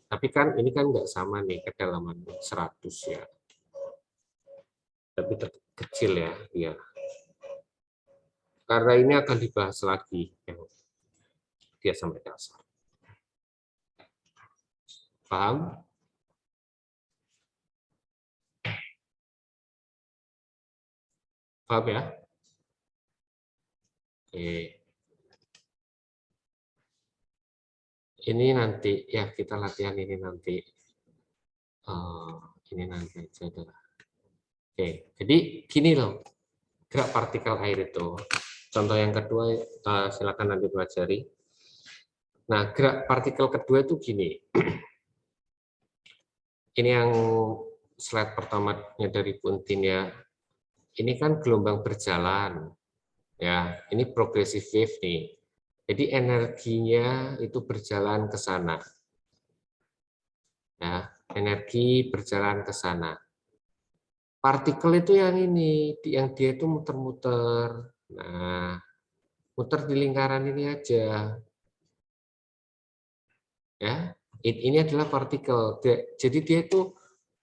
Speaker 1: Tapi kan ini kan nggak sama nih kedalaman 100 ya. Tapi kecil ya dia. Karena ini akan dibahas lagi yang dia sampai dasar. Paham? Paham ya? Oke. Ini nanti ya kita latihan ini nanti. Ini nanti aja. Oke, jadi gini loh gerak partikel air itu. Contoh yang kedua silakan nanti pelajari. Nah, gerak partikel kedua itu gini. Ini yang slide pertamanya dari Puntin ya. Ini kan gelombang berjalan. Ya, ini progressive wave nih. Jadi energinya itu berjalan ke sana. Ya, energi berjalan ke sana. Partikel itu yang ini, yang dia itu muter-muter. Nah, muter di lingkaran ini aja. Ya, ini adalah partikel. Jadi dia itu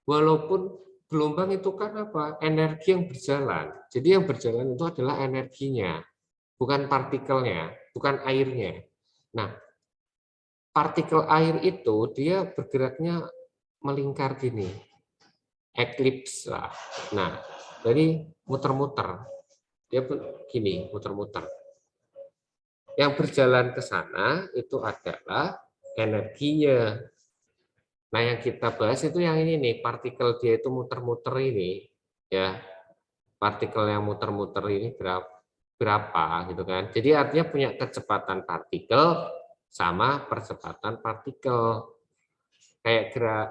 Speaker 1: walaupun gelombang itu kan apa? Energi yang berjalan. Jadi yang berjalan itu adalah energinya, bukan partikelnya, bukan airnya. Nah, partikel air itu dia bergeraknya melingkar gini. Eclipse lah. Nah, jadi muter-muter. Dia pun gini, muter-muter. Yang berjalan ke sana itu adalah energinya. Nah, yang kita bahas itu yang ini nih, partikel dia itu muter-muter ini, ya. Partikel yang muter-muter ini berapa gitu kan. Jadi artinya punya kecepatan partikel sama percepatan partikel. Kayak gerak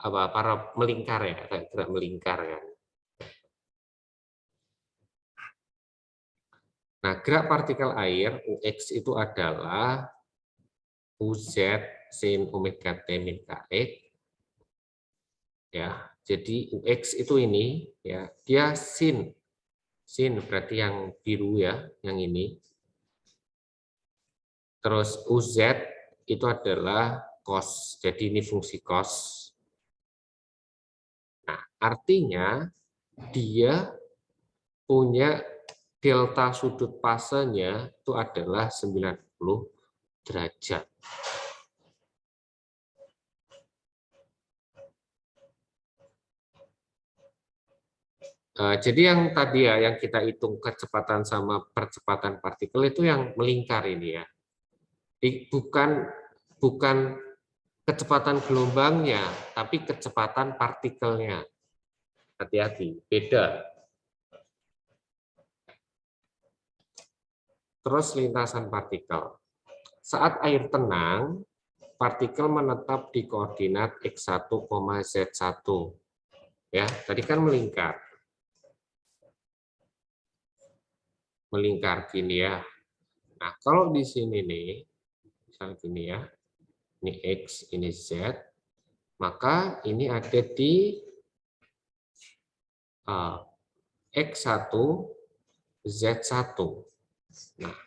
Speaker 1: para melingkar ya, kayak gerak melingkar kan. Nah, gerak partikel air UX itu adalah UZ sin omega T min KX. Ya, jadi UX itu ini ya, dia sin. Sin berarti yang biru ya, yang ini. Terus UZ itu adalah cos. Jadi ini fungsi cos. Nah, artinya dia punya delta sudut pasenya itu adalah 90 derajat. Jadi yang tadi ya, yang kita hitung kecepatan sama percepatan partikel itu yang melingkar ini ya. Bukan kecepatan gelombangnya, tapi kecepatan partikelnya. Hati-hati, beda. Terus lintasan partikel. Saat air tenang, partikel menetap di koordinat x1, z1. Ya, tadi kan melingkar. Melingkar gini ya. Nah, kalau di sini nih, misalnya gini ya, ini X, ini Z, maka ini ada di X1, Z1. Nah,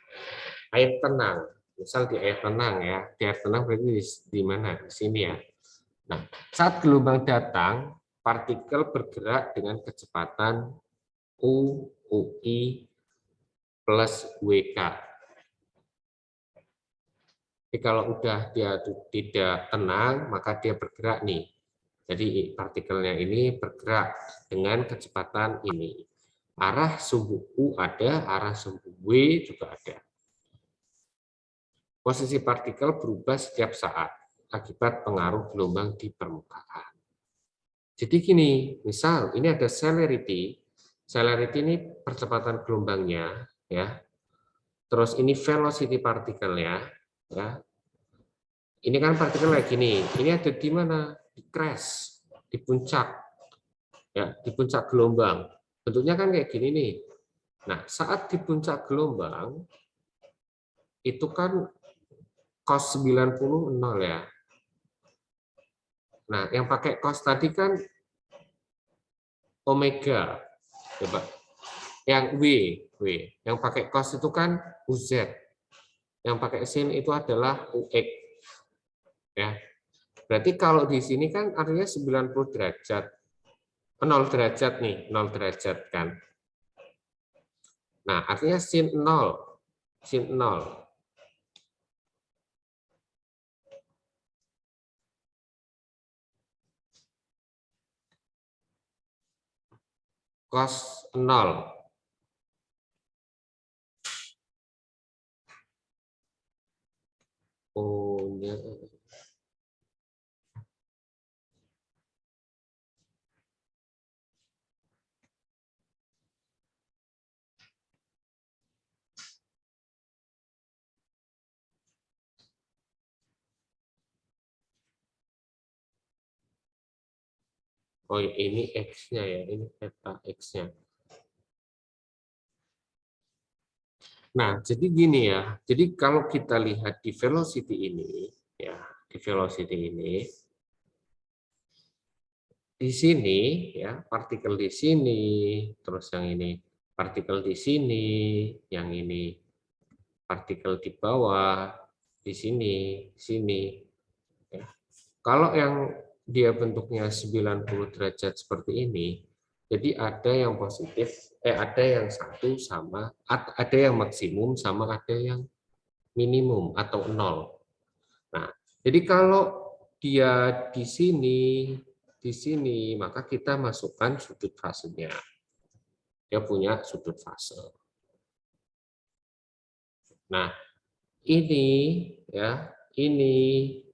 Speaker 1: air tenang, misal di air tenang ya, di air tenang berarti di mana? Di sini ya. Nah, saat gelombang datang, partikel bergerak dengan kecepatan U, UI, plus WK. Jadi kalau udah dia tidak tenang, maka dia bergerak nih. Jadi partikelnya ini bergerak dengan kecepatan ini. Arah sumbu U ada, arah sumbu W juga ada. Posisi partikel berubah setiap saat akibat pengaruh gelombang di permukaan. Jadi gini, misal ini ada celerity, Celerity ini percepatan gelombangnya, ya. Terus ini velocity partikelnya, ya. Ini kan partikel kayak gini. Ini ada di mana? Di crash, di puncak, ya, di puncak gelombang. Bentuknya kan kayak gini nih. Nah, saat di puncak gelombang itu kan cos 90 nol ya. Nah, yang pakai cos tadi kan omega. Coba. Yang W. Yang pakai cos itu kan UZ. Yang pakai sin itu adalah UX. Ya. Berarti kalau di sini kan artinya 90 derajat. 0 derajat nih, 0 derajat kan. Nah, artinya sin 0. Sin 0. Cos 0. Oh, ya. Oh, ini X-nya ya, ini eta X-nya. Nah, jadi gini ya. Jadi kalau kita lihat di velocity ini, ya, di velocity ini, di sini ya, partikel di sini, terus yang ini partikel di sini, yang ini partikel di bawah, di sini. Ya. Kalau yang dia bentuknya 90 derajat seperti ini, jadi ada yang positif, ada yang satu sama, ada yang maksimum sama ada yang minimum atau 0. Nah, jadi kalau dia di sini, maka kita masukkan sudut fasenya. Dia punya sudut fase. Nah, ini ya, ini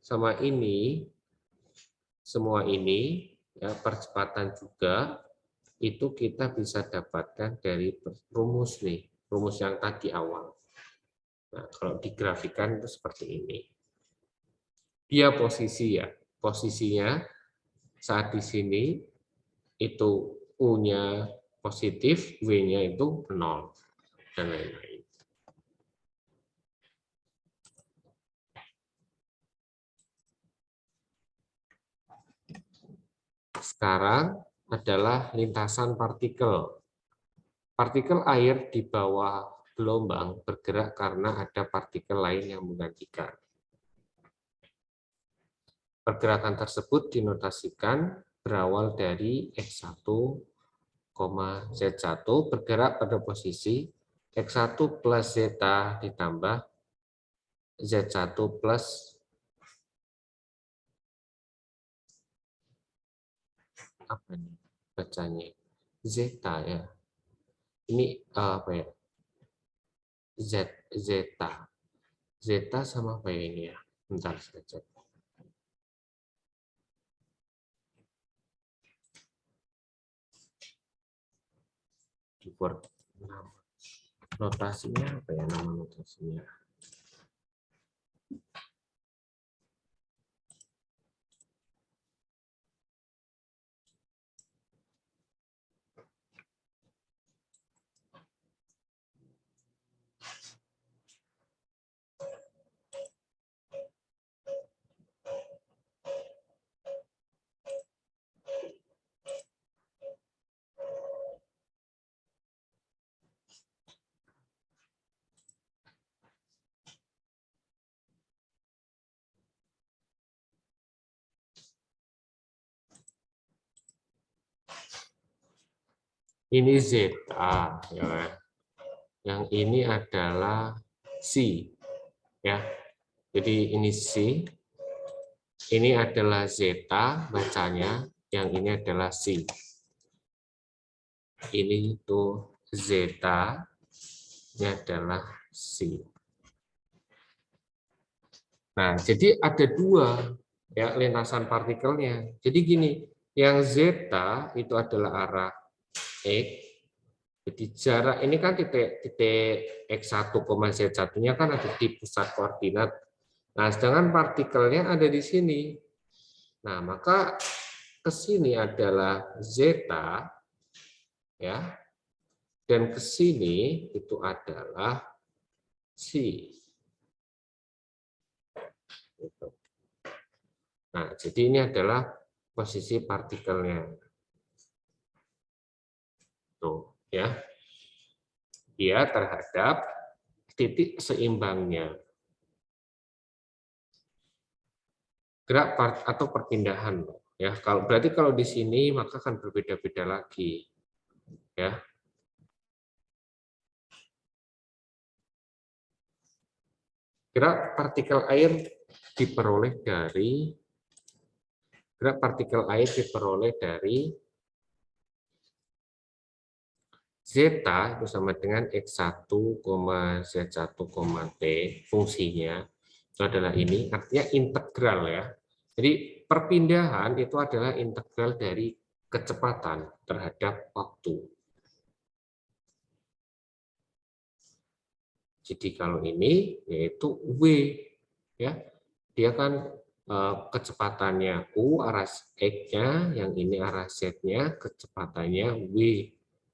Speaker 1: sama ini, semua ini ya percepatan juga itu kita bisa dapatkan dari rumus nih, rumus yang tadi awal. Nah, kalau digrafikan itu seperti ini. Dia posisi ya, posisinya saat di sini itu U-nya positif, W-nya itu 0 dan lain-lain. Sekarang adalah lintasan partikel. Partikel air di bawah gelombang bergerak karena ada partikel lain yang menggantikan. Pergerakan tersebut dinotasikan berawal dari X1, Z1 bergerak pada posisi X1 plus zeta ditambah Z1 plus apa nih bacanya? Zeta ya. Ini apa ya? Zeta. Zeta sama apa ya ini ya? Bentar saya cek. Keyboard nama. Notasinya apa ya nama notasinya? Ini zeta ya. Yang ini adalah C ya. Jadi ini C. Ini adalah zeta bacanya, yang ini adalah C. Ini itu zeta, ini adalah C. Nah, jadi ada dua ya lintasan partikelnya. Jadi gini, yang zeta itu adalah arah X, Jadi jarak ini kan titik X1, Z1-nya kan ada di pusat koordinat. Nah, sedangkan partikelnya ada di sini. Nah, maka ke sini adalah zeta, ya, dan ke sini itu adalah psi. Nah, jadi ini adalah posisi partikelnya. Tuh, ya. Dia terhadap titik seimbangnya. Gerak atau perpindahan, ya. Berarti kalau di sini maka akan berbeda-beda lagi, ya. Gerak partikel air diperoleh dari zeta itu sama dengan X1, Z1, T, fungsinya itu adalah ini, artinya integral, ya. Jadi perpindahan itu adalah integral dari kecepatan terhadap waktu. Jadi kalau ini yaitu V, ya. Dia kan kecepatannya U arah X-nya, yang ini arah Z-nya, kecepatannya V.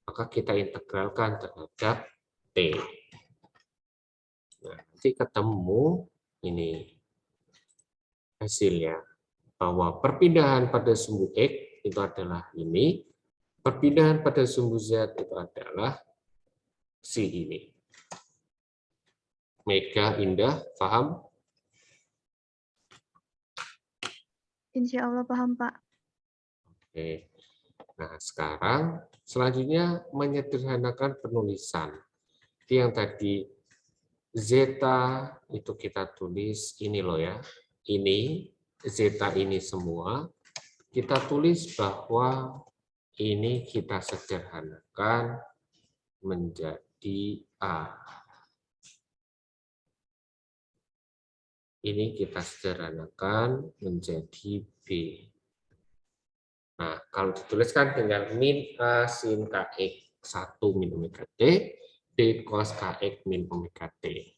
Speaker 1: Maka kita integralkan terhadap T. Nah, nanti ketemu ini hasilnya, bahwa perpindahan pada sumbu X itu adalah ini, perpindahan pada sumbu Z itu adalah si ini. Mega, Indah, paham?
Speaker 4: Insya Allah paham, Pak.
Speaker 1: Oke. Nah, sekarang selanjutnya menyederhanakan penulisan. Jadi yang tadi zeta itu kita tulis ini loh, ya. Ini zeta ini semua kita tulis bahwa ini kita sederhanakan menjadi A. Ini kita sederhanakan menjadi B. Nah, kalau dituliskan dengan min A sin KX 1 min omega T, D cos KX min omega T.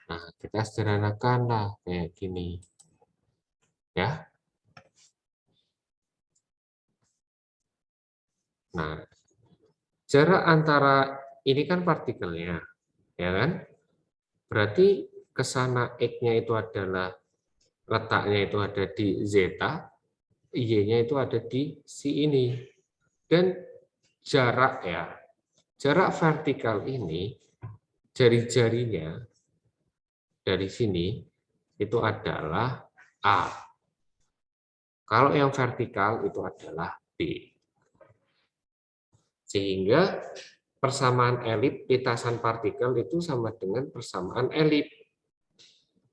Speaker 1: Nah, kita sederhanakan lah kayak gini. Ya. Nah, jarak antara ini kan partikelnya, ya kan? Berarti ke sana X-nya itu adalah letaknya itu ada di zeta, Y-nya itu ada di si ini. Dan jarak, ya, jarak vertikal ini, jari-jarinya dari sini itu adalah A. Kalau yang vertikal itu adalah B. Sehingga persamaan elip lintasan partikel itu sama dengan persamaan elip.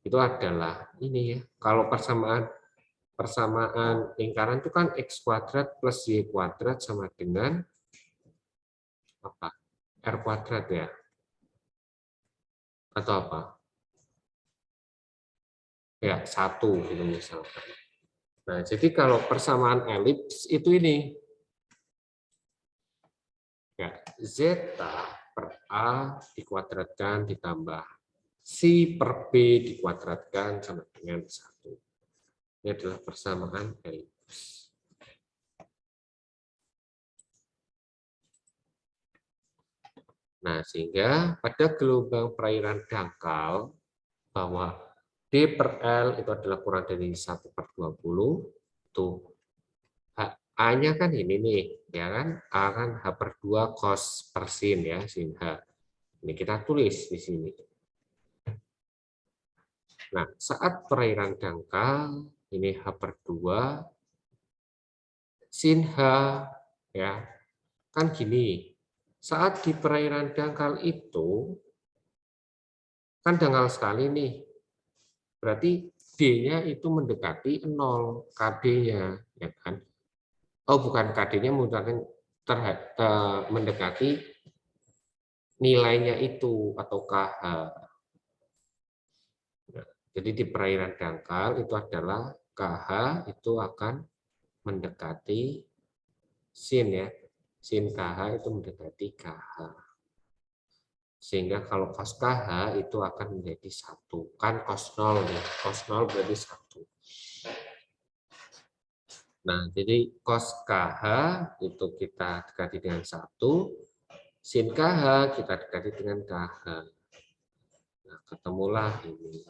Speaker 1: Itu adalah ini, ya. Kalau persamaan lingkaran itu kan X kuadrat plus Y kuadrat sama dengan apa? R kuadrat, ya. Atau apa? Ya, 1 gitu misalkan. Nah, jadi kalau persamaan elips itu ini. Ya, zeta per A dikuadratkan ditambah si per B dikuadratkan sama dengan 1. Ini adalah persamaan elips. Nah, sehingga pada gelombang perairan dangkal bahwa D per L itu adalah kurang dari 1/20, tuh A-nya kan ini nih, ya kan? A kan H per 2 cos per sin, ya, sin H. Ini kita tulis di sini. Nah, saat perairan dangkal, ini H per 2, sin H, ya, kan gini. Saat di perairan dangkal itu, kan dangkal sekali nih. Berarti D-nya itu mendekati 0, KD-nya, ya kan? Oh, bukan KD-nya mendekati nilainya itu atau KH. Nah, jadi di perairan dangkal itu adalah KH itu akan mendekati sin ya. Sin KH itu mendekati KH. Sehingga kalau cos KH itu akan menjadi 1. Kan cos 0 ya. Cos 0 berarti 1. Nah, jadi cos KH itu kita dekati dengan 1. Sin KH kita dekati dengan KH. Nah, ketemulah ini.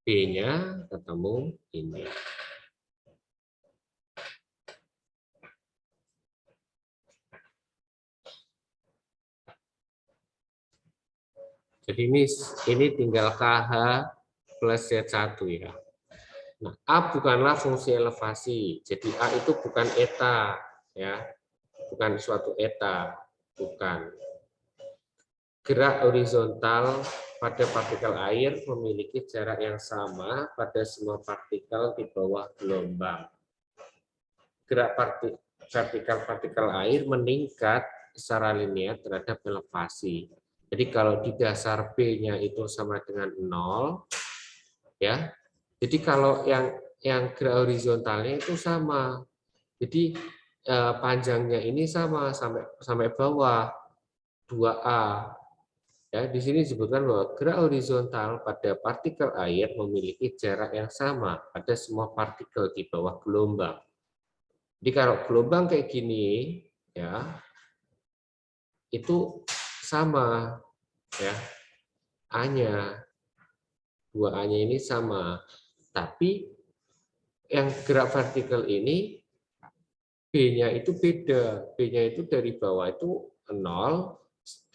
Speaker 1: B-nya ketemu ini. Jadi ini tinggal KH plus Z1 ya. Nah, A bukanlah fungsi elevasi. Jadi A itu bukan eta ya. Bukan suatu eta, bukan. Gerak horizontal pada partikel air memiliki jarak yang sama pada semua partikel di bawah gelombang. Gerak partikel air meningkat secara linear terhadap elevasi. Jadi kalau di dasar B-nya itu sama dengan 0, ya. Jadi kalau yang gerak horizontalnya itu sama. Jadi panjangnya ini sama sampai bawah 2A. Ya, di sini disebutkan bahwa gerak horizontal pada partikel air memiliki jarak yang sama pada semua partikel di bawah gelombang. Jadi kalau gelombang kayak gini, ya, itu sama, ya, A-nya, 2A-nya ini sama. Tapi yang gerak vertikal ini, B-nya itu beda. B-nya itu dari bawah itu 0,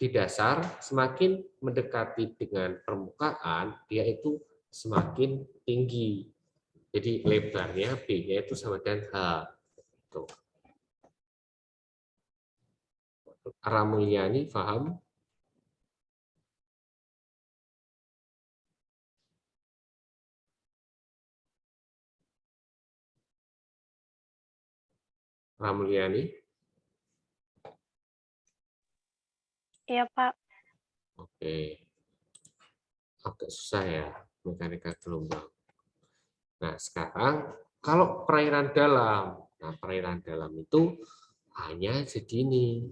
Speaker 1: di dasar semakin mendekati dengan permukaan, dia itu semakin tinggi. Jadi lebarnya B-nya itu sama dengan H. Tuh. Ramulyani, paham? Ramulyani?
Speaker 4: Iya, Pak.
Speaker 1: Oke. Agak susah ya, mekanika gelombang. Nah, sekarang kalau perairan dalam, nah perairan dalam itu hanya segini.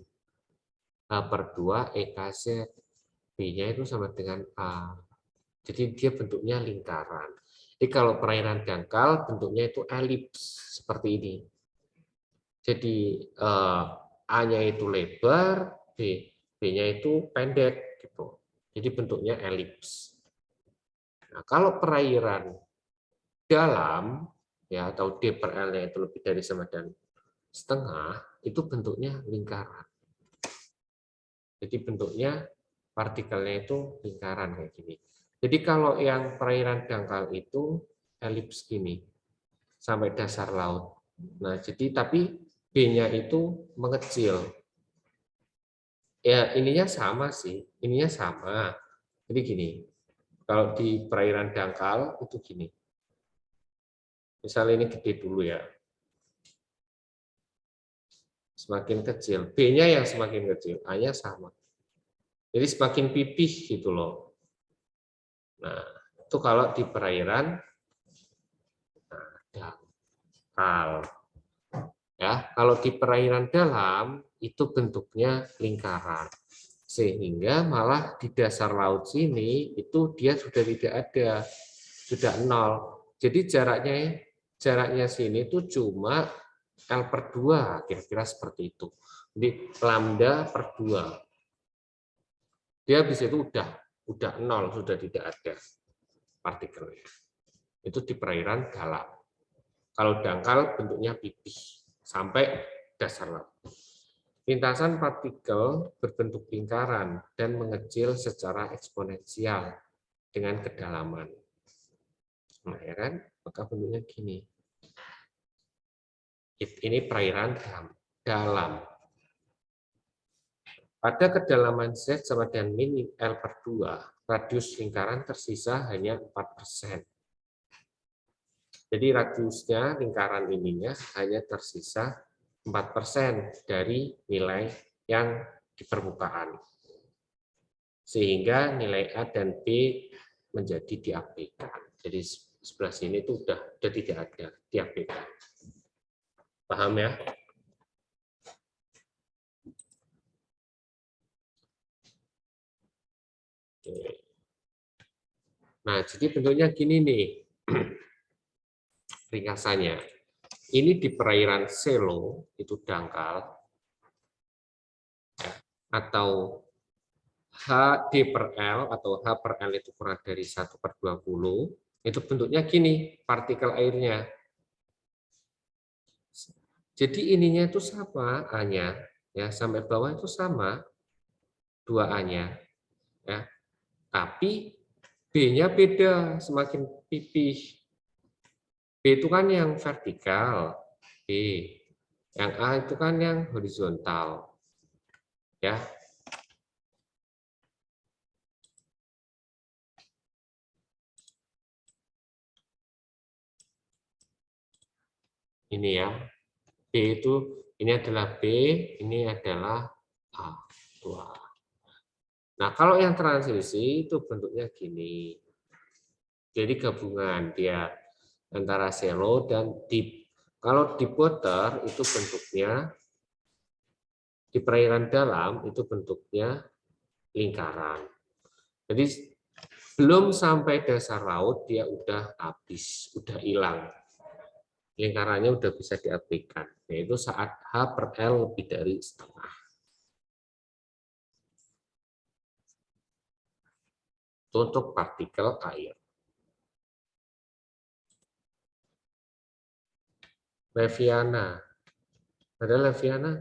Speaker 1: H/2 EKZ, B-nya itu sama dengan A. Jadi dia bentuknya lingkaran. Jadi kalau perairan dangkal bentuknya itu elips seperti ini. Jadi A-nya itu lebar, B-nya itu pendek gitu. Jadi bentuknya elips. Nah, kalau perairan dalam ya atau D per L-nya itu lebih dari sama dan setengah, itu bentuknya lingkaran. Jadi bentuknya partikelnya itu lingkaran kayak gini. Jadi kalau yang perairan dangkal itu elips gini sampai dasar laut. Nah, jadi tapi B-nya itu mengecil. Ya, ininya sama sih. Ininya sama. Jadi gini. Kalau di perairan dangkal itu gini. Misalnya ini gede dulu ya. Semakin kecil. B-nya yang semakin kecil. A-nya sama. Jadi semakin pipih gitu loh. Nah, itu kalau di perairan dangkal. Ya, kalau di perairan dalam itu bentuknya lingkaran. Sehingga malah di dasar laut sini itu dia sudah tidak ada. Sudah 0. Jadi jaraknya sini itu cuma L per 2, kira-kira seperti itu. Jadi lambda per 2. Dia habis itu udah 0, sudah tidak ada partikelnya. Itu di perairan dalam. Kalau dangkal bentuknya pipih sampai dasar laut. Lintasan partikel berbentuk lingkaran dan mengecil secara eksponensial dengan kedalaman. Nah, ya kan? Maka bentuknya gini. Ini perairan dalam. Pada kedalaman Z sama dengan min L per 2, radius lingkaran tersisa hanya 4%. Jadi radiusnya lingkaran ininya hanya tersisa 4% dari nilai yang di permukaan. Sehingga nilai A dan B menjadi diabaikan. Jadi sebelah sini itu udah tidak ada, diabaikan. Paham ya? Oke. Nah, jadi bentuknya gini nih. Ringkasannya. Ini di perairan Selo, itu dangkal, ya, atau HD per L, atau H per L itu kurang dari 1/20, itu bentuknya gini, partikel airnya. Jadi ininya itu sama, A-nya, ya, sampai bawah itu sama, 2A-nya. Ya. Tapi B-nya beda, semakin pipih. B itu kan yang vertikal, B. Yang A itu kan yang horizontal. Ya. Ini ya. B itu ini adalah B, ini adalah A. 2A. Nah, kalau yang transisi itu bentuknya gini. Jadi gabungan dia antara shallow dan deep. Kalau deep water itu bentuknya di perairan dalam itu bentuknya lingkaran. Jadi belum sampai dasar laut dia udah habis, udah hilang. Lingkarannya udah bisa diaplikasikan, yaitu saat H per L lebih dari setengah. Untuk partikel air. Leviana. Ada Leviana?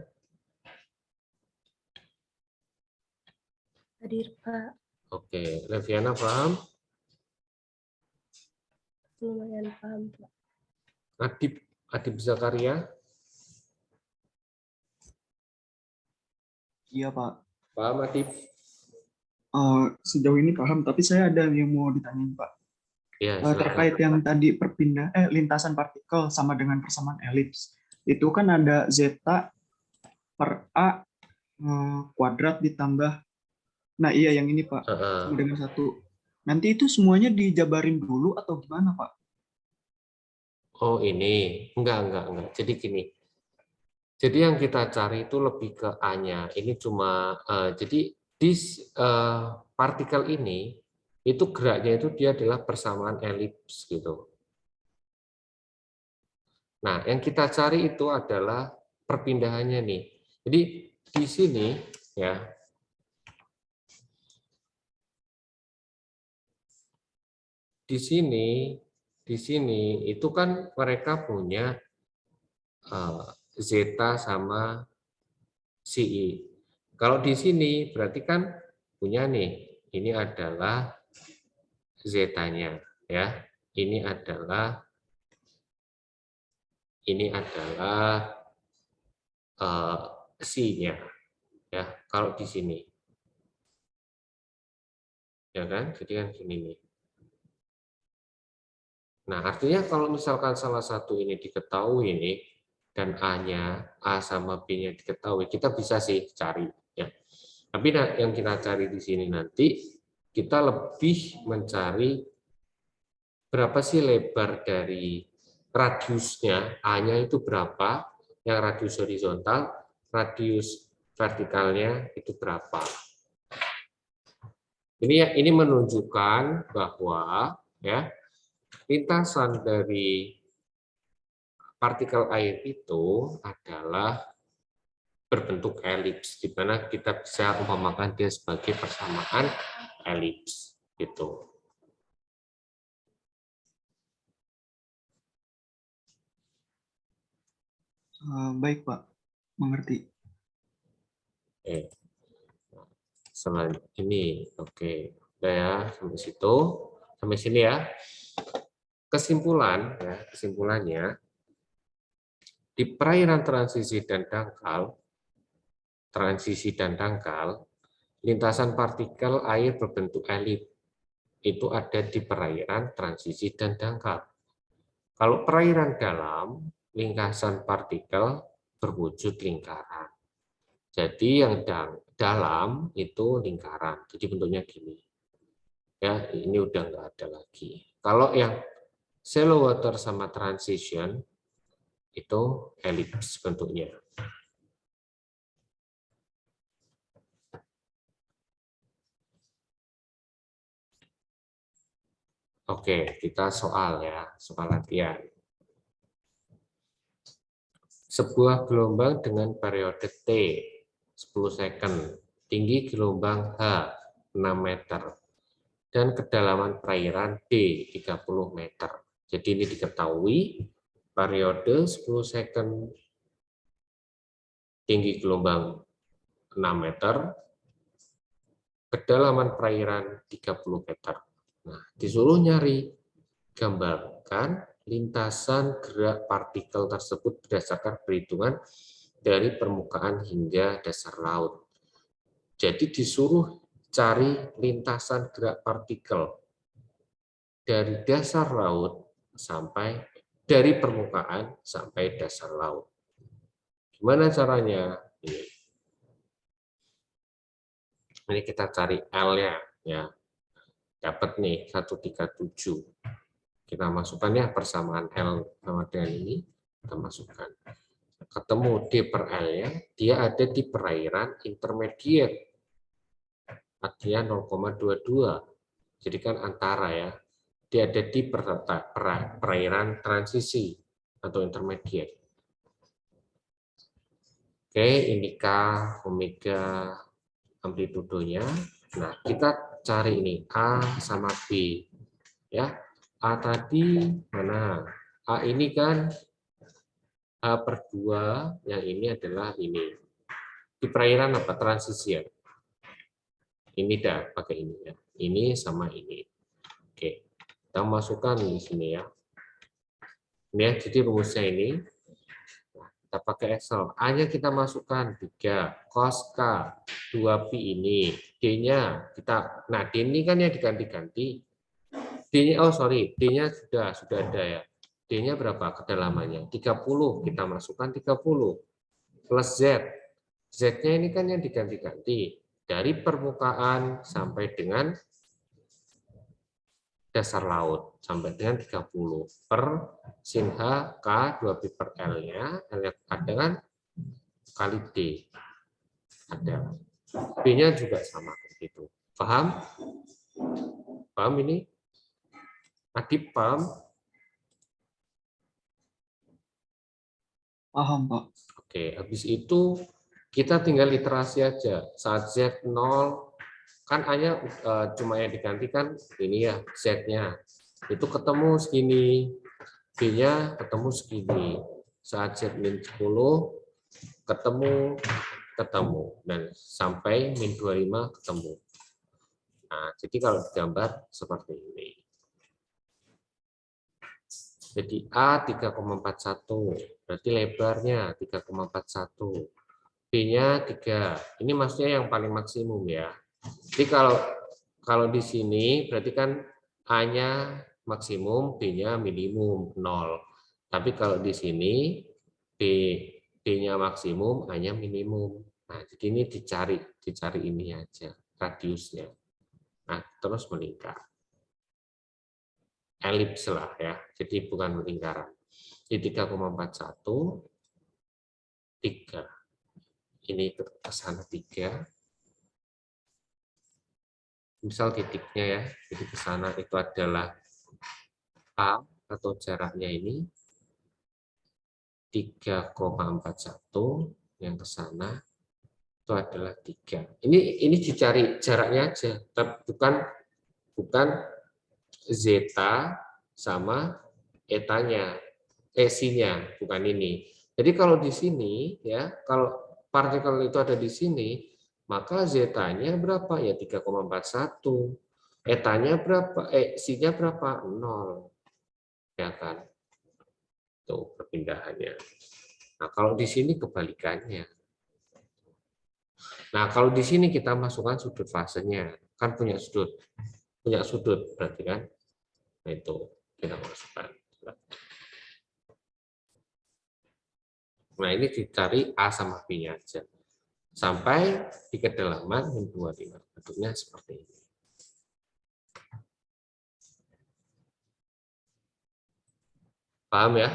Speaker 4: Hadir, Pak.
Speaker 1: Oke, Leviana paham?
Speaker 4: Lumayan paham, Pak.
Speaker 1: Adib Zakaria?
Speaker 7: Iya, Pak.
Speaker 1: Paham, Adib?
Speaker 7: Sejauh ini paham, tapi saya ada yang mau ditanyain, Pak.
Speaker 1: Ya,
Speaker 7: Terkait yang tadi lintasan partikel sama dengan persamaan elips. Itu kan ada zeta per A kuadrat ditambah. Nah, iya yang ini, Pak. Sama dengan 1. Nanti itu semuanya dijabarin dulu atau gimana, Pak?
Speaker 1: Oh, ini. Enggak. Jadi gini. Jadi yang kita cari itu lebih ke A-nya. Ini cuma jadi di partikel ini itu geraknya itu dia adalah persamaan elips gitu. Nah, yang kita cari itu adalah perpindahannya nih. Jadi di sini ya. Di sini itu kan mereka punya zeta sama CI. Kalau di sini berarti kan punya nih, ini adalah zetanya ya. Ini adalah C-nya ya. Kalau di sini. Ya kan? Jadi kan gini nih. Nah, artinya kalau misalkan salah satu ini diketahui nih dan A-nya, A sama B-nya diketahui, kita bisa sih cari ya. Tapi yang kita cari di sini nanti kita lebih mencari berapa sih lebar dari radiusnya, A-nya itu berapa, yang radius horizontal, radius vertikalnya itu berapa. Ini menunjukkan bahwa ya lintasan dari partikel air itu adalah berbentuk elips, di mana kita bisa umpamakan dia sebagai persamaan elips. Gitu.
Speaker 7: Baik, Pak. Mengerti.
Speaker 1: Oke. Selain ini, oke. Udah ya, sampai situ. Sampai sini ya. Kesimpulannya, di perairan transisi dan dangkal, lintasan partikel air berbentuk elips itu ada di perairan transisi dan dangkal. Kalau perairan dalam, lintasan partikel berwujud lingkaran. Jadi yang dalam itu lingkaran. Jadi bentuknya gini. Ya, ini udah nggak ada lagi. Kalau yang shallow water sama transition itu elips bentuknya. Oke, kita soal ya, soal latihan. Sebuah gelombang dengan periode T 10 second, tinggi gelombang H 6 meter, dan kedalaman perairan D 30 meter. Jadi ini diketahui periode 10 second, tinggi gelombang 6 meter, kedalaman perairan 30 meter. Nah, disuruh nyari, gambarkan lintasan gerak partikel tersebut berdasarkan perhitungan dari permukaan hingga dasar laut. Jadi disuruh cari lintasan gerak partikel dari dasar laut sampai dari permukaan sampai dasar laut. Gimana caranya? Ini kita cari L-nya ya. Dapat nih 137. Kita masukkan ya persamaan L sama dengan ini, kita masukkan. Ketemu D per L-nya, dia ada di perairan intermediate. Artinya 0,22. Jadi kan antara ya. Dia ada di perairan transisi atau intermediate. Oke, ini K, omega, amplitudonya. Nah, kita cari ini A sama B. Ya, A tadi mana? A ini kan A per 2, yang ini adalah ini. Di perairan apa? Transisi ya. Ini dah pakai ini ya. Ini sama ini. Oke, kita masukkan di sini ya. Ini ya, jadi rumusnya ini. Kita pakai Excel. A-nya kita masukkan 3 cos K 2pi ini. D-nya kita, nah D ini kan yang diganti-ganti. D-nya, oh sorry, D-nya sudah ada ya. D-nya berapa kedalamannya? 30, kita masukkan 30. Plus Z. Z-nya ini kan yang diganti-ganti. Dari permukaan sampai dengan dasar laut. Sampai dengan 30. Per sin H, K, 2pi per L-nya. L-nya ada kan? Kali D. Ada. B-nya juga sama. Gitu. Paham? Paham ini? Adip paham?
Speaker 7: Paham, Pak.
Speaker 1: Oke, habis itu kita tinggal literasi aja. Saat Z 0, kan A-nya cuma yang digantikan ini ya, Z-nya. Itu ketemu segini, B-nya ketemu segini. Saat Z min 10, ketemu, dan sampai min 25 ketemu. Nah, jadi kalau digambar seperti ini. Jadi A 3,41, berarti lebarnya 3,41. B-nya 3. Ini maksudnya yang paling maksimum ya. Jadi kalau di sini berarti kan A-nya maksimum, B-nya minimum 0. Tapi kalau di sini B-nya maksimum, A-nya minimum. Nah, jadi ini dicari ini aja radiusnya. Nah, terus meningkat. Elips lah ya, jadi bukan lingkaran. Di 3,41, 3. Ini ke sana 3. Misal titiknya ya, jadi ke sana itu adalah A atau jaraknya ini 3,41, yang ke sana itu adalah 3. Ini dicari jaraknya aja, tapi bukan zeta sama etanya, nya bukan ini. Jadi kalau di sini ya, kalau partikel itu ada di sini, maka zeta-nya berapa ya 3,41. Etanya berapa? C-nya berapa? 0. Ya kan? Tuh perpindahannya. Nah, kalau di sini kebalikannya. Nah, kalau di sini kita masukkan sudut fasenya, kan punya sudut berarti kan? Nah, itu kita masukkan. Nah, ini dicari A sama B-nya aja. Sampai di kedalaman min 25. Bentuknya seperti ini. Paham ya?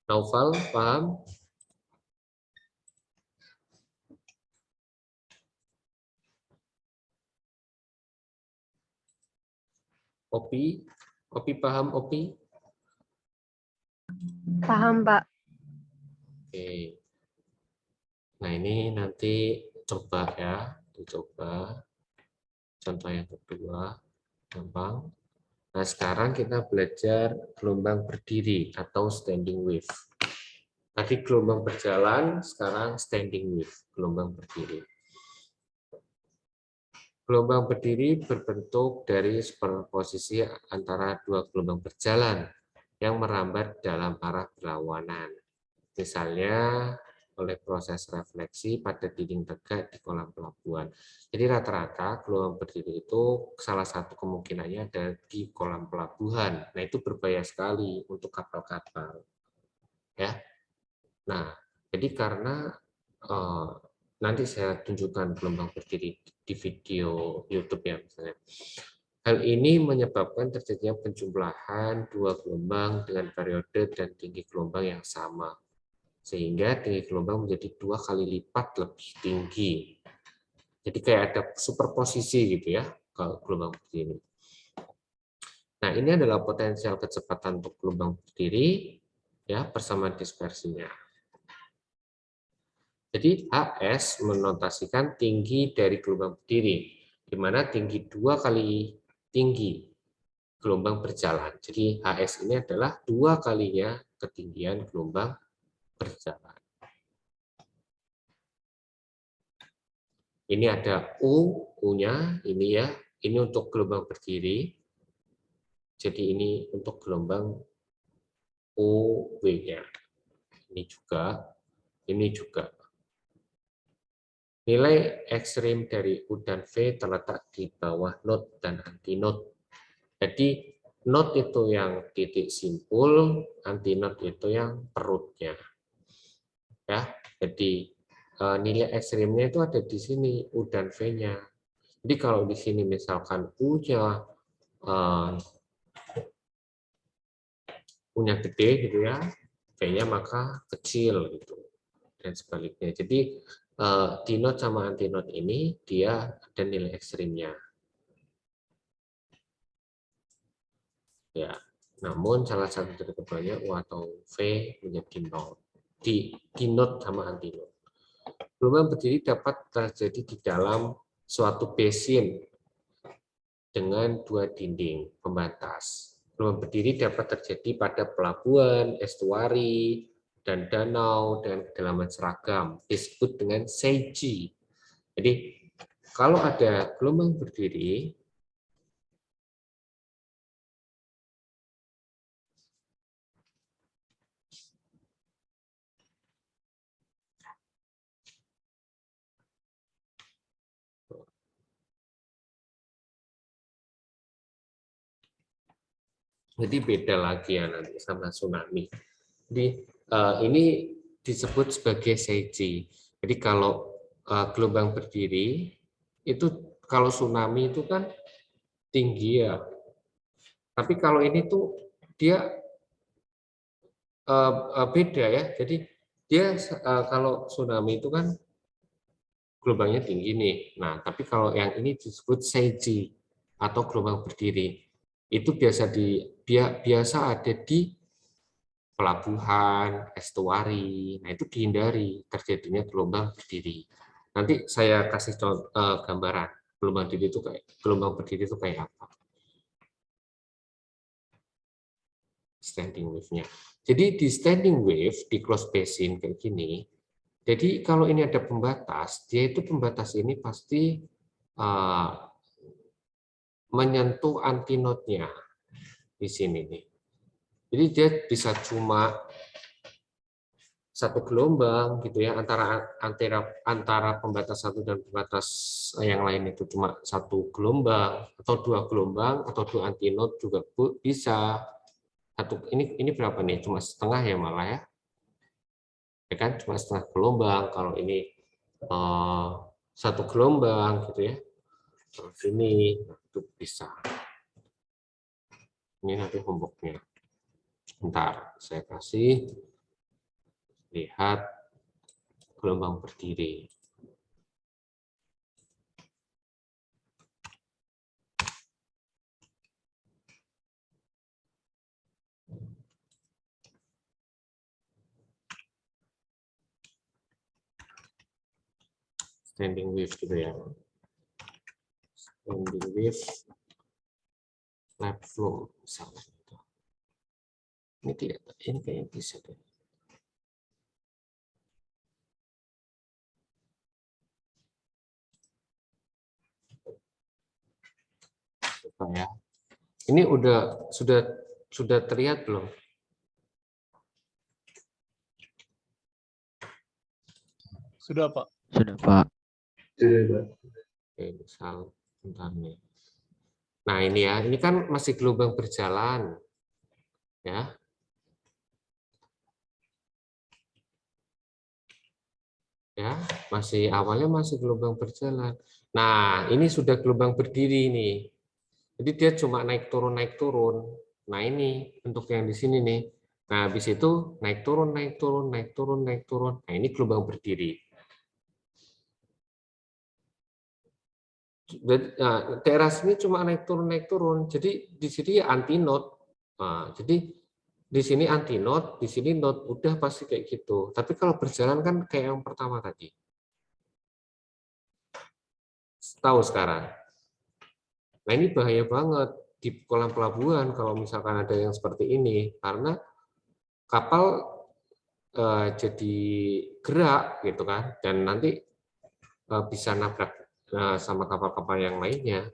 Speaker 1: Naufal, paham? Opi? Opi paham, Opi?
Speaker 4: Paham, Pak.
Speaker 1: Oke. Nah, ini nanti coba ya, dicoba. Contoh yang kedua, gampang. Nah, sekarang kita belajar gelombang berdiri atau standing wave. Tadi gelombang berjalan, sekarang standing wave, gelombang berdiri. Gelombang berdiri berbentuk dari superposisi antara dua gelombang berjalan yang merambat dalam arah berlawanan. Misalnya oleh proses refleksi pada dinding tegak di kolam pelabuhan. Jadi rata-rata gelombang berdiri itu salah satu kemungkinannya ada di kolam pelabuhan. Nah, itu berbahaya sekali untuk kapal-kapal. Ya. Nah, jadi karena nanti saya tunjukkan gelombang berdiri di video YouTube ya misalnya. Hal ini menyebabkan terjadinya penjumlahan dua gelombang dengan periode dan tinggi gelombang yang sama. Sehingga tinggi gelombang menjadi 2 kali lipat lebih tinggi. Jadi kayak ada superposisi gitu ya kalau gelombang berdiri. Nah, ini adalah potensial kecepatan untuk gelombang berdiri ya persamaan dispersinya. Jadi HS menotasikan tinggi dari gelombang berdiri, di mana tinggi 2 kali tinggi gelombang berjalan. Jadi HS ini adalah 2 kalinya ketinggian gelombang berjalan. Ini ada U-nya, ini ya, ini untuk gelombang berdiri. Jadi ini untuk gelombang UW-nya. Ini juga. Nilai ekstrim dari U dan V terletak di bawah node dan antinode. Jadi node itu yang titik simpul, antinode itu yang perutnya. Ya, jadi nilai ekstrimnya itu ada di sini U dan V-nya. Jadi kalau di sini misalkan U-nya punya gede gitu ya, V-nya maka kecil gitu dan sebaliknya. Jadi dinode sama antinode ini dia ada nilai ekstrimnya. Ya, namun salah satu dari keduanya U atau V menjadi 0 di dinode sama antinode. Gelombang berdiri dapat terjadi di dalam suatu basin dengan 2 dinding pembatas. Gelombang berdiri dapat terjadi pada pelabuhan, estuari, dan danau dengan kedalaman seragam, disebut dengan seiji. Jadi, kalau ada gelombang berdiri, jadi beda lagi ya nanti sama tsunami. Jadi ini disebut sebagai seiji. Jadi kalau gelombang berdiri itu kalau tsunami itu kan tinggi ya. Tapi kalau ini tuh dia beda ya. Jadi dia kalau tsunami itu kan gelombangnya tinggi nih. Nah, tapi kalau yang ini disebut seiji atau gelombang berdiri. Itu biasa ada di pelabuhan, estuari. Nah, itu dihindari terjadinya gelombang berdiri. Nanti saya kasih contoh gambaran gelombang berdiri itu kayak apa. Standing wave-nya. Jadi di standing wave di closed basin kayak gini, jadi kalau ini ada pembatas, dia itu pembatas ini pasti menyentuh antinode-nya di sini nih. Jadi dia bisa cuma satu gelombang gitu ya antara pembatas satu dan pembatas yang lain itu cuma satu gelombang atau 2 gelombang atau 2 antinode juga bisa. Ini berapa nih? Cuma setengah ya malah ya. Ya kan cuma setengah gelombang. Kalau ini satu gelombang gitu ya. Terus ini itu bisa. Ini nanti homework-nya. Bentar, saya kasih lihat gelombang berdiri. standing wave gitu ya. Standing wave lap flow misalnya. Ini tidak, ini kayaknya bisa deh. Ya. Ini sudah terlihat belum?
Speaker 8: Sudah, Pak.
Speaker 3: Sudah, Pak.
Speaker 1: Oke, misal bentar nih. Nah, ini ya, ini kan masih gelombang berjalan. Ya. Ya, awalnya masih gelombang berjalan. Nah, ini sudah gelombang berdiri nih. Jadi dia cuma naik turun naik turun. Nah, ini bentuk yang di sini nih. Nah, habis itu naik turun naik turun naik turun naik turun. Nah, ini gelombang berdiri. Nah, daerah sini cuma naik turun naik turun. Jadi di sini anti node. Nah, jadi di sini anti node, di sini node, udah pasti kayak gitu. Tapi kalau berjalan kan kayak yang pertama tadi. Tahu sekarang. Nah, ini bahaya banget di kolam pelabuhan kalau misalkan ada yang seperti ini, karena kapal jadi gerak gitu kan, dan nanti bisa nabrak sama kapal-kapal yang lainnya.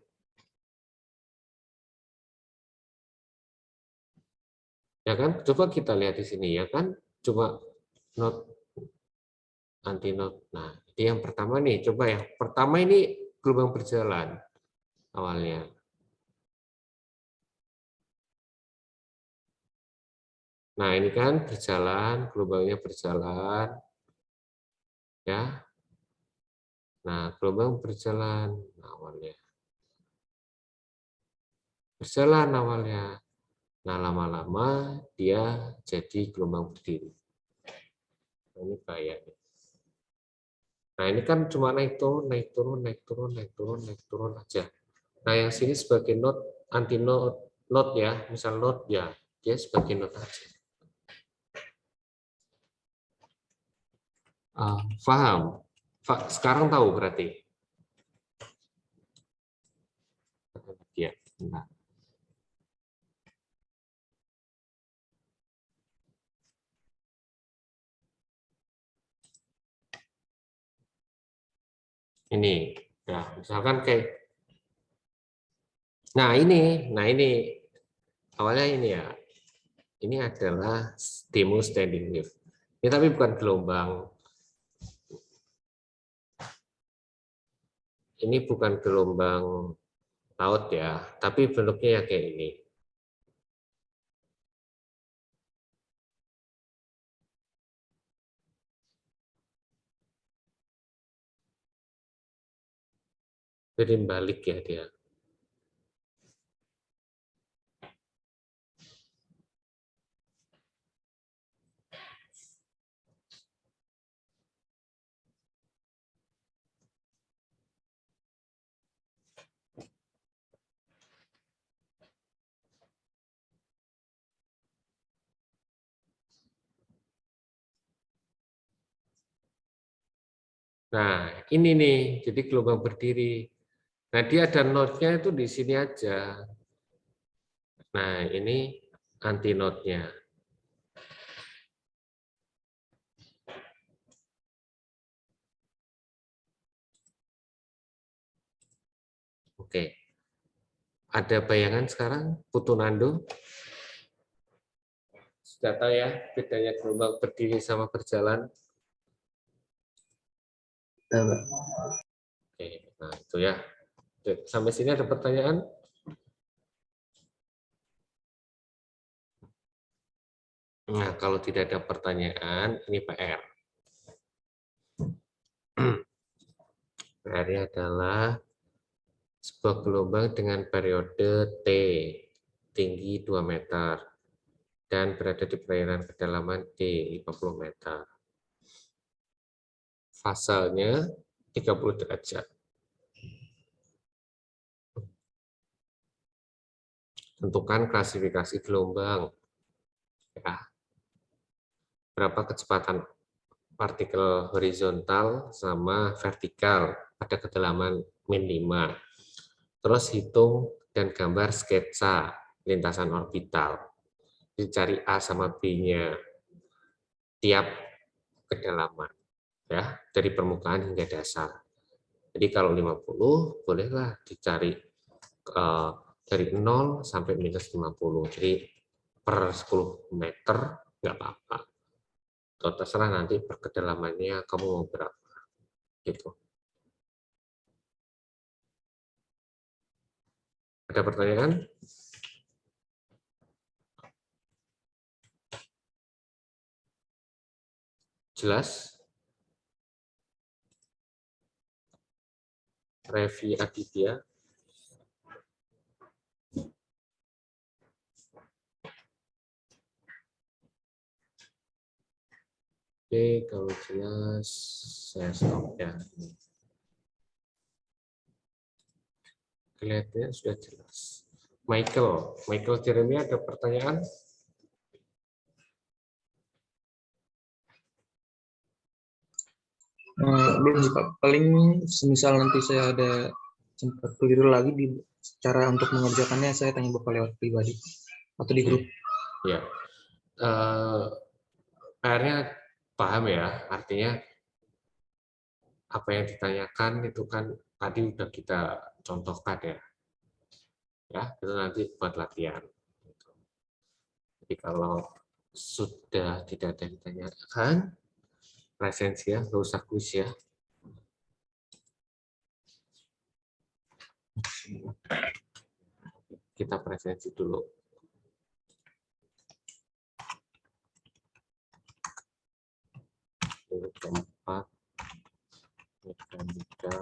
Speaker 1: Ya kan, coba kita lihat di sini ya kan, coba not anti not. Nah, ini yang pertama nih, coba yang pertama ini gelombang berjalan awalnya. Nah, ini kan berjalan, gelombangnya berjalan. Ya. Nah, gelombang berjalan awalnya. Berjalan awalnya. Nah, lama-lama dia jadi gelombang berdiri. Nah, ini bahaya. Nah, ini kan cuma naik turun, naik turun, naik turun, naik turun, naik turun aja. Nah, yang sini sebagai node, anti node ya, misal node ya, dia sebagai node aja. Paham? Sekarang tahu berarti? Ya, nah. Ini, ya, misalkan kayak, nah ini awalnya ini ya, ini adalah demo standing wave. Ini tapi bukan gelombang. Ini bukan gelombang laut ya, tapi bentuknya ya kayak ini. Balik ya dia. Nah, ini nih, jadi gelombang berdiri. Nah, dia ada node-nya itu di sini aja. Nah, ini anti node-nya. Oke. Ada bayangan sekarang, Putu Nando? Sudah tahu ya, bedanya gelombang berdiri sama berjalan? Oke, nah itu ya. Sampai sini ada pertanyaan? Nah, kalau tidak ada pertanyaan, ini PR. PR-nya adalah sebuah gelombang dengan periode T, tinggi 2 meter, dan berada di perairan kedalaman D, 50 meter. Fasenya 30 derajat. Tentukan klasifikasi gelombang. Ya. Berapa kecepatan partikel horizontal sama vertikal pada kedalaman min 5. Terus hitung dan gambar sketsa lintasan orbital. Dicari A sama B-nya tiap kedalaman, ya, dari permukaan hingga dasar. Jadi kalau 50, bolehlah dicari dari 0 sampai minus 50. Jadi per 10 meter nggak apa-apa. Atau terserah nanti per kedalamannya kamu mau berapa. Gitu. Ada pertanyaan? Jelas? Revi Aditya. Oke, kalau jelas saya stop ya. Kelihatannya sudah jelas. Michael Jeremy ada pertanyaan?
Speaker 6: Belum sih Pak. Paling semisal nanti saya ada sempat keliru lagi di cara untuk mengerjakannya, saya tanya Bapak lewat pribadi atau di grup.
Speaker 1: Ya. PR-nya paham ya, artinya apa yang ditanyakan itu kan tadi udah kita contohkan ya. Ya, itu nanti buat latihan. Jadi kalau sudah tidak ada yang ditanyakan, presensi ya, nggak usah kuis ya. Kita presensi dulu. Ini keempat, mekanika.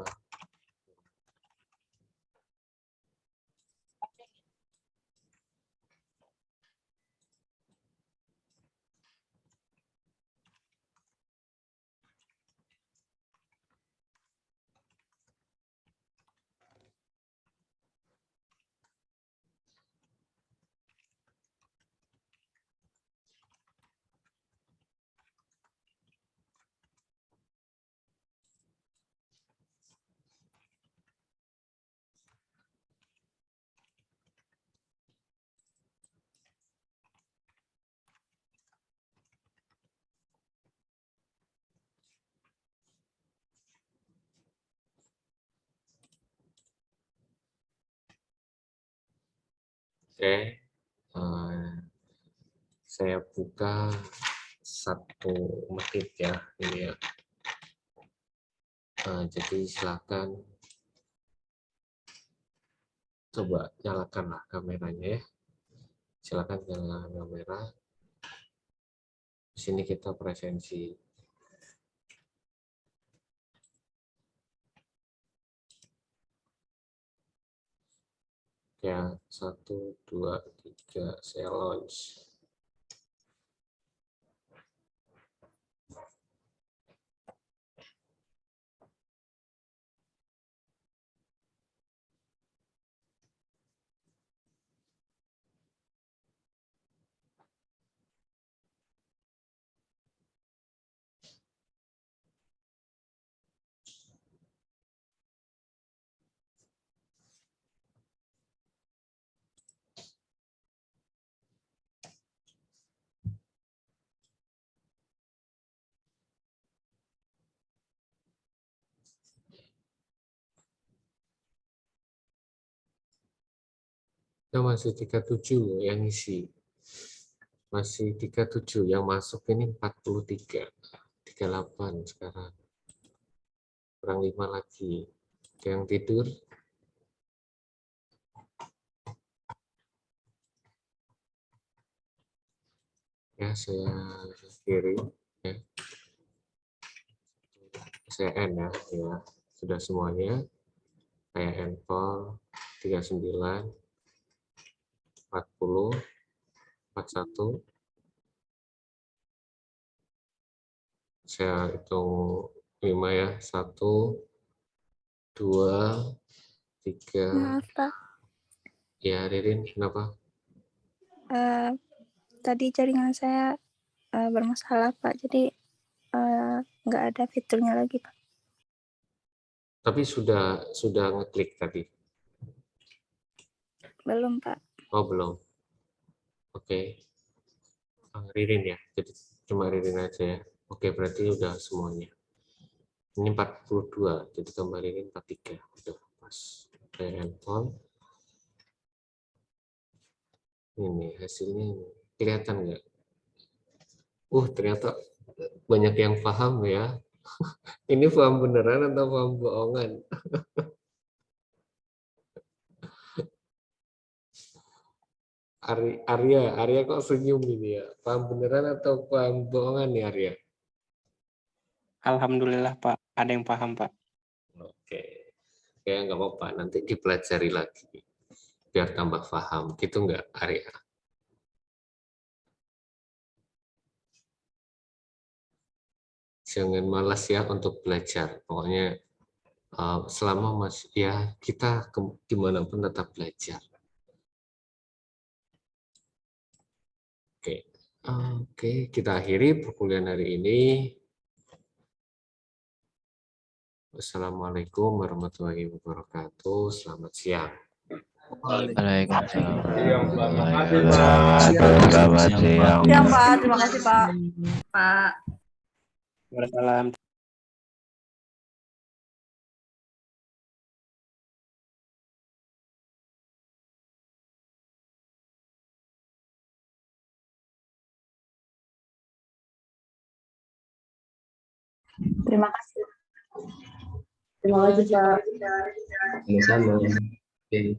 Speaker 1: Oke, saya buka 1 menit ya ini ya. Jadi silakan coba nyalakanlah kameranya ya. Silakan nyalakan kamera. Di sini kita presensi. Ya, 1, 2, 3, saya launch. Kita masih 37 yang isi. Masih 37 yang masuk ini 43. 38 sekarang. Kurang 5 lagi. Yang tidur. Ya, saya kiri. Ya. Saya N ya. Ya. Sudah semuanya. Saya N-Pol 39. 40, 41, saya hitung 5 ya, 1, 2, 3.
Speaker 9: Maaf Pak,
Speaker 1: Ya Ririn, kenapa?
Speaker 9: tadi jaringan saya bermasalah Pak, jadi
Speaker 4: nggak ada fiturnya lagi, Pak.
Speaker 1: Tapi sudah ngeklik tadi.
Speaker 4: Belum, Pak.
Speaker 1: Oh, belum. Oke. Ririn ya. Jadi cuma Ririn aja ya. Oke, berarti udah semuanya. Ini 42, jadi tambah Ririn 43. Udah pas. Oke, handphone. Ini hasilnya ini. Kelihatan nggak? Ternyata banyak yang paham ya. Ini paham beneran atau paham bohongan? Arya kok senyum ini ya? Paham beneran atau paham bohongan nih Arya?
Speaker 9: Alhamdulillah Pak, ada yang paham Pak.
Speaker 1: Oke, kayak nggak apa-apa, nanti dipelajari lagi biar tambah paham, gitu nggak Arya? Jangan malas ya untuk belajar, pokoknya selama masih ya kita gimana pun tetap belajar. Oke, kita akhiri perkuliahan hari ini. Wassalamualaikum warahmatullahi wabarakatuh. Selamat siang.
Speaker 10: Waalaikumsalam.
Speaker 11: Selamat siang.
Speaker 12: Siang, Pak. Terima kasih, Pak. Pak.
Speaker 9: Waalaikumsalam.
Speaker 12: Terima kasih. Terima kasih, Pak.
Speaker 6: Sama-sama. Oke.